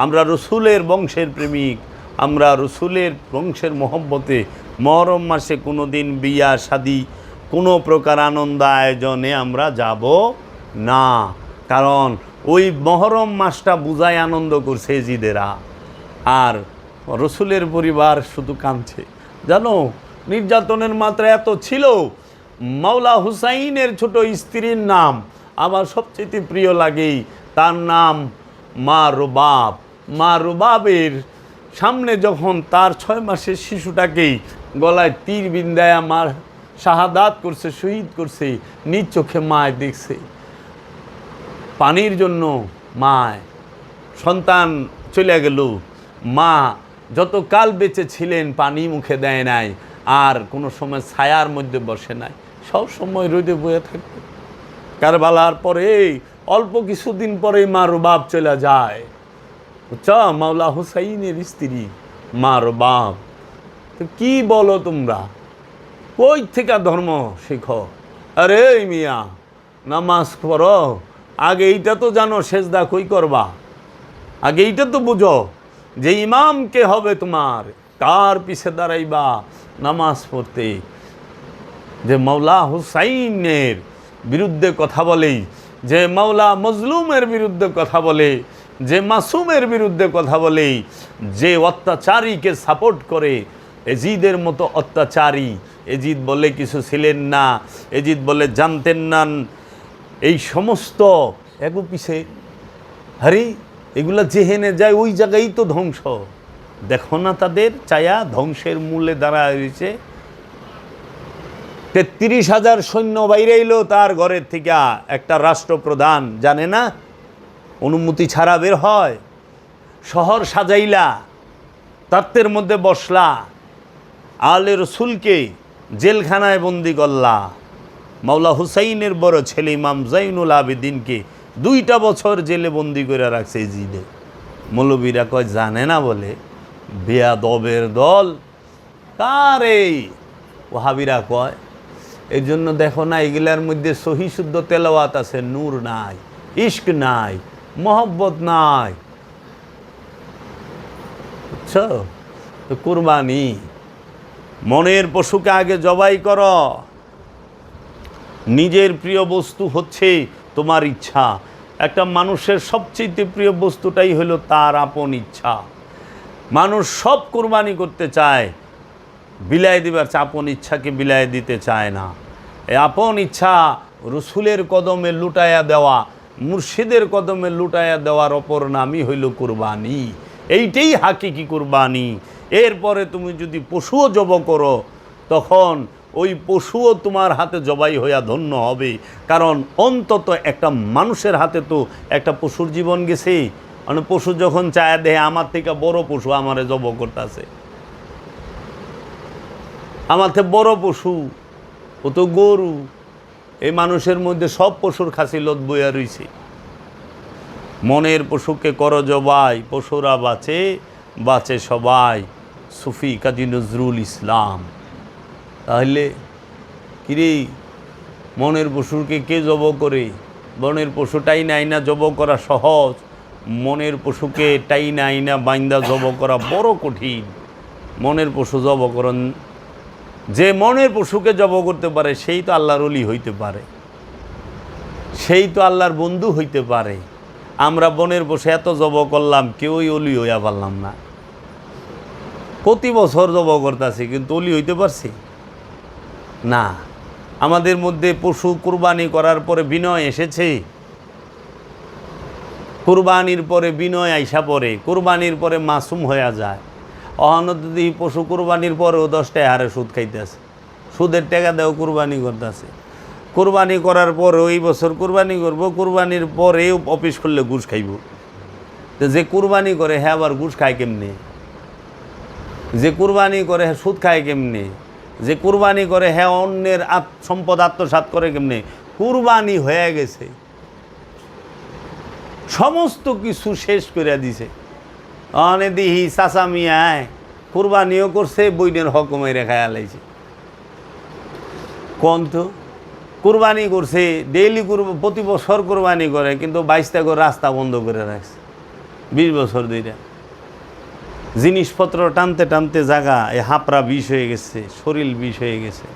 আমরা রসুলের বংশের প্রেমিক, আমরা রসুলের বংশের মহব্বতে মহরম মাসে কোনো দিন বিয়া শাদি, কোনো প্রকার আনন্দ আয়োজনে আমরা যাব না। কারণ ওই মহরম মাসটা বুঝায় আনন্দ করছে এজিদেরা, আর রসুলের পরিবার শুধু কাঁদছে। জানো, নির্যাতনের মাত্রা এত ছিল। মাওলা হুসাইনের ছোট স্ত্রীর নাম আমার সবচেয়ে প্রিয় লাগে, তার নাম মা রুবাব। মা রুবাবের সামনে যখন তার 6 মাসের শিশুটাকেই গলায় তীর বিন্দায় আমার শাহাদাত করছে, শহীদ করছে, নিজ চোখে মায় দেখছে। পানির জন্য মায়, সন্তান চলে গেল, মা যত কাল বেঁচে ছিলেন পানি মুখে দেয় নাই, আর কোনো সময় ছায়ার মধ্যে বসে নাই, সব সময় রোদে বয়ে থাকতো। কারবালার পরে অল্প কিছুদিন পরে মা রুবাব চলে যায়। বুঝছো, মাওলা হুসাইনের স্ত্রী মা রুবাব। তো কি বলো তোমরা, কই থেকে ধর্ম শিখো? আরে মিয়া, নামাজ পড়ো, আগে এইটা তো জানো সেজদা কই করবা, আগে এইটা তো বুঝো যে ইমাম কে হবে তোমার, কার পিছে দাঁড়াইবা নামাজ পড়তে। যে মাওলা হুসাইনের বিরুদ্ধে কথা বলে, যে মাওলা মজলুমের বিরুদ্ধে কথা বলে, যে মাসুমের বিরুদ্ধে কথা বলে, যে অত্যাচারীকে সাপোর্ট করে, এজিদের মতো অত্যাচারী। এজিদ বলে কিছু ছিলেন না, এজিদ বলে জানতেন না, এই সমস্ত এগো পিছে, আরে এগুলা যেহেনে যায় ওই জায়গায় তো ধ্বংস। দেখো না তাদের ছায়া ধ্বংসের মূলে দাঁড়ায় রয়েছে। 33,000 সৈন্য বাইরে এলো তার ঘরের থেকে, একটা রাষ্ট্রপ্রধান জানে না, অনুমতি ছাড়া বের হয়। শহর সাজাইলা, তাত্তের মধ্যে বসলা, আলে রসুলকে জেলখানায় বন্দি করলা। মাওলা হুসাইনের বড় ছেলে ইমাম জাইনুল আবেদিনকে 2টা বছর জেলে বন্দি করে রাখছে জিদে। মৌলবীরা কয় জানে না বলে, বেয়াদবের দল কারে ওহাবিরা কয়। এই জন্য দেখো না, এগুলার মধ্যে সহি শুদ্ধ তেলাওয়াত আছে, নূর নাই, ইশক নাই, মহব্বত নাই। বুঝছো? তো কুরবানি, মনের পশুকে আগে জবাই করো। নিজের প্রিয় বস্তু হচ্ছে তোমার ইচ্ছা, একটা মানুষের সবচেয়ে প্রিয় বস্তুটাই হলো তার আপন ইচ্ছা। মানুষ সব কুরবানি করতে চায়, বিলাই দিবার আপন ইচ্ছাকে বিলাই দিতে চায় না। এই আপন ইচ্ছা রসুলের কদমে লুটাইয়া দেওয়া, মুর্শিদের কদমে লুটাইয়া দেওয়ার অপর নামই হইল কুরবানি। এইটাই হাকিকি কুরবানি। এরপরে তুমি যদি পশুও জব করো, তখন ওই পশুও তোমার হাতে জবাই হইয়া ধন্য হবে। কারণ অন্তত একটা মানুষের হাতে তো একটা পশুর জীবন গেছে। মানে পশু যখন চায় দেহে আমার থেকে বড় পশু আমারে জব করতেছে, আমার থেকে বড় পশু ও তো গরু। এই মানুষের মধ্যে সব পশুর খাসিলত বইয়া রইছে। মনের পশুকে কর জবাই, পশুরা বাঁচে, বাঁচে সবাই। সুফি কাজী নজরুল ইসলাম। তাহলে কিরে, মনের পশুকে কে জব করে? মনের পশু টাইনা আইনা জব করা সহজ, মনের পশুকে টাইনা আইনা বাইন্দা জব করা বড় কঠিন। মনের পশু জব করেন, যে মনের পশুকে জব করতে পারে সেই তো আল্লাহর ওলি হইতে পারে, সেই তো আল্লাহর বন্ধু হইতে পারে। আমরা বনের পশু এত জব করলাম, কেউই অলি হইয়া পারলাম না। প্রতি বছর জব করতেছি, কিন্তু অলি হইতে পারছি না। আমাদের মধ্যে পশু কুরবানি করার পরে বিনয় এসেছে, কুরবানির পরে বিনয় আইসা পরে, কুরবানির পরে মাসুম হয়ে যায়। অহনদি পশু কুরবানির পরেও 10 টাকা হারে সুদ খাইতেছে, সুদের টাকা দেও কুরবানি করতেছে। কুরবানি করার পরে ওই বছর কুরবানি করব, কুরবানির পরেও অফিস করলে ঘুষ খাইব। তো যে কুরবানি করে হ্যাঁ আবার ঘুষ খায় কেমনে? যে কুরবানি করে হ্যাঁ সুদ খায় কেমনে? যে কুরবানি করে হ্যাঁ অন্যের সম্পদ আত্মসাৎ করে কেমনে? কুরবানি হয়ে গেছে, সমস্ত কিছু শেষ করে দিছে। অনে দিহি চাচা মিয়ায় কুরবানিও করছে, বইনের হকমে রেখায় আলাইছে। কোন তো কুরবানি করছে, ডেইলি প্রতি বছর কুরবানি করে, কিন্তু 22টা করে রাস্তা বন্ধ করে রাখছে 20 বছর ধরে। জিনিসপত্র টানতে টানতে জায়গা এ হাঁপড়া বিষ হয়ে গেছে, শরীর বিষ হয়ে গেছে।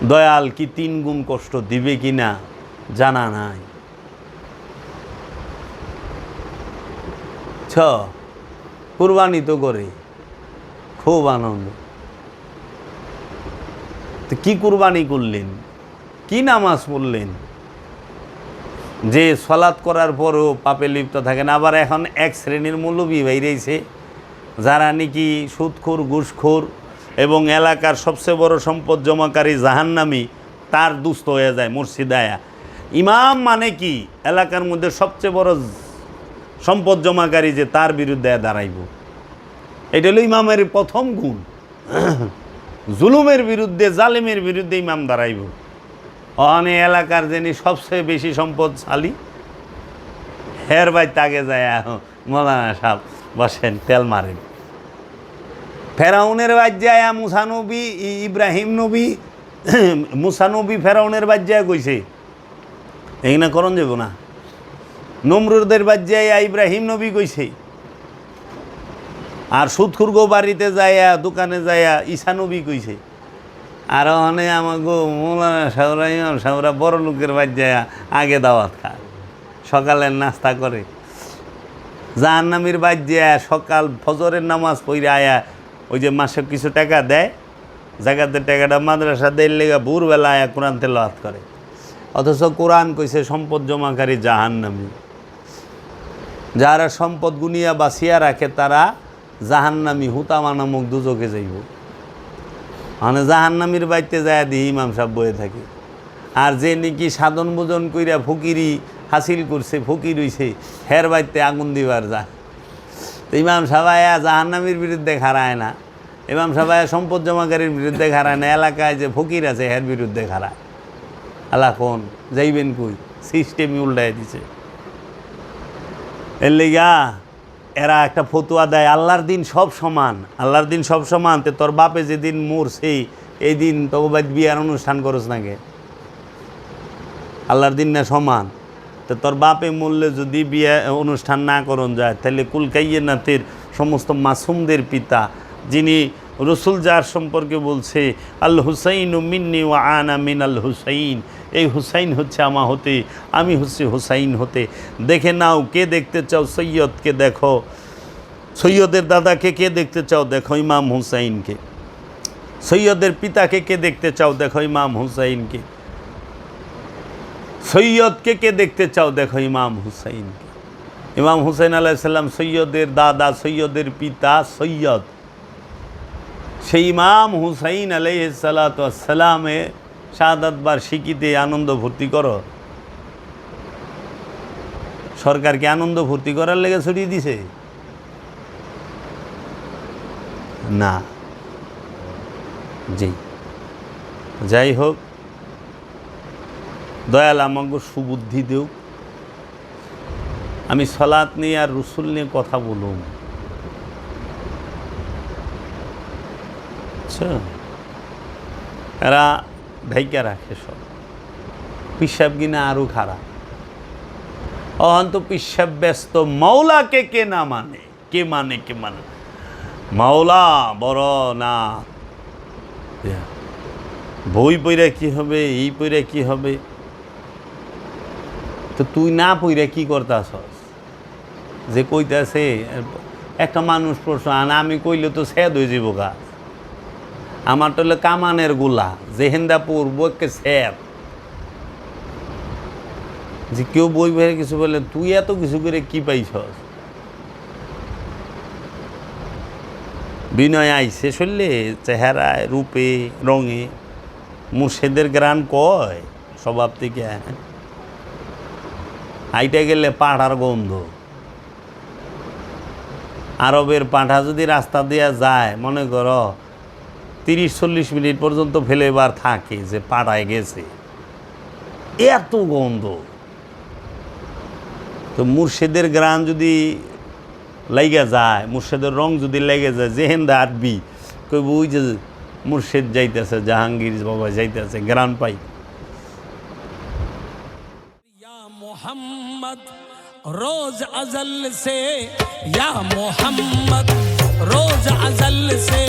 দয়াল কি 3 গুণ কষ্ট দিবে কি না জানা নাই। কুরবানি তো করে খুব আনন্দ। তো কি কুরবানি করলেন, কি নামাজ পড়লেন যে সালাত করার পরও পাপে লিপ্ত থাকেন? আবার এখন এক শ্রেণীর মৌলবী বাইরেছে, যারা নাকি সুদখোর, ঘুষখোর এবং এলাকার সবচেয়ে বড় সম্পদ জমাকারী জাহান্নামী, তার দুস্থ হয়ে যায় মসজিদায়া। ইমাম মানে কি? এলাকার মধ্যে সবচেয়ে বড় সম্পদ জমাকারী, যে তার বিরুদ্ধে দাঁড়াইব। এটা হলো ইমামের প্রথম গুণ। জুলুমের বিরুদ্ধে, জালেমের বিরুদ্ধে ইমাম দাঁড়াইব। অনে এলাকার যিনি সবচেয়ে বেশি সম্পদশালী, হের বাইতে আগে যায়, মৌলানা সাহেব বসেন, তেল মারেন। ফেরাউনের বাদ যায় মুসানবী, ইব্রাহিম নবী, মুসানবী ফেরাউনের বাদ যায় কইছে এই না করণ যাব না। নমরুদের বাদ যায় ইব্রাহিম নবী কইছে। আর সুদখুর্গ বাড়িতে যাইয়া, দোকানে যাইয়া ঈসা নবী কইছে। আর অনে আমাকে মৌলানা সাহরা, ইমাম সাহরা বড় লোকের বাদ যায় আগে দাওয়াত খায়, সকালের নাস্তা করে। জাহান্নামীর বাদ যায় সকাল ফজরের নামাজ পড়ে আয়া, ওই যে মাসে কিছু টাকা দেয়, জায়গাতে টাকাটা মাদ্রাসা দেয় লেগে ভোরবেলা আয়া কোরআন তেলাওয়াত করে। অথচ কোরআন কইছে সম্পদ জমাকারী জাহান্নামী। যারা সম্পদ গুনিয়া বাঁচিয়া রাখে তারা জাহান্নামী, হুতামা নামক দুজকে যাইব। মানে জাহান্নামীর বাড়িতে যায় দিই ইমাম সাহেব বয়ে থাকে। আর যে নাকি সাধন ভোজন কইরা ফকিরি হাসিল করছে, ফকির হইছে, হের বাড়িতে আগুন দিবার যায়। তো ইমাম সাহেব জাহান্নামীর বিরুদ্ধে খাড়ায় না, ইমাম সাহেব সম্পদ জমাকারীর বিরুদ্ধে খাড়ায় না, এলাকায় যে ফকির আছে হের বিরুদ্ধে খাড়ায়। আলা কোন যাইবেন কই? সিস্টেমই উল্টাই দিছে। এর লেগা এরা একটা ফতুয়া দেয়, আল্লাহর দিন সব সমান, আল্লাহর দিন সব সমান। তো তোর বাপে যেদিন মরছে এই দিন তোকে বাদ বিয়ার অনুষ্ঠান করস নাকি? আল্লাহর দিন না সমান? তো তোর বাপে মরলে যদি বিয়ে অনুষ্ঠান না করন যায়, তাহলে কুলকাইনাতের সমস্ত মাসুমদের পিতা, যিনি রসুল যার সম্পর্কে বলছে আল হুসাইন মিন্নি ওয়া আনা মিন আল হুসাইন, এই হুসাইন হচ্ছে আমা হতে, আমি হচ্ছে হুসাইন হতে। দেখে নাও কে দেখতে চাও, সৈয়দকে দেখো, সৈয়দের দাদাকে কে দেখতে চাও, দেখো ইমাম হুসাইনকে। সৈয়দের পিতাকে কে দেখতে চাও, দেখো ইমাম হুসাইনকে। সৈয়দকে কে দেখতে চাও, দেখো ইমাম হুসাইনকে। ইমাম হুসাইন আলাইহিস সালাম সৈয়দের দাদা, সৈয়দের পিতা সৈয়দ। সেই ইমাম হুসাইন আলাইহিস সালাতু ওয়াস সালামে শাহাদাত বার্ষিকীতে আনন্দ ভর্তি করো। সরকারকে আনন্দ ভর্তি করার লেগে ছড়িয়ে দিছে না। জি, যাই হোক, দয়াল আমাকে সুবুদ্ধি দেও। আমি সালাত নিয়ে আর রসুল নিয়ে কথা বলুম। আচ্ছা, এরা ঢাইকা রাখে সব। পিসাব কিনা আরও খারাপ। অহন্ত পিসাব ব্যস্ত। মাওলাকে কে না মানে, কে মানে, কে মানে মাওলা বড় না। বই পইরা কি হবে, এই পইরা কি হবে, তো তুই না পইরা কি করতাছস? যে কইতাছে একটা মানুষ প্রশ্ন, আমি কইলে তো সেদ হয়ে যাব গা। আমার তো হলো কামানের গোলা, যেহেন্দা পড়ব একে সেদ। যে কেউ বই বেড়ে কিছু বলে, তুই এত কিছু করে কি পাইছস? বিনয় আইসে শুনলে চেহারায়, রূপে, রঙে মুর্শেদের গ্রান কয় স্বভাব থেকে। হাইটে গেলে পাঁঠার গন্ধ। আরবের পাঁঠা যদি রাস্তা দিয়ে যায়, মনে করো 30-40 মিনিট পর্যন্ত ফেলেবার থাকে যে পাড়ায় গেছে, এত গন্ধ। তো মুর্শেদের গ্রান যদি লেগে যায়, মুর্শেদের রং যদি লেগে যায়, যেহেন্দা আটবি কইব ওই যে মুর্শেদ যাইতেছে, জাহাঙ্গীর বাবা যাইতেছে, গ্রান পাই। मोहम्मद रोज अजल से, या मोहम्मद रोज अजल से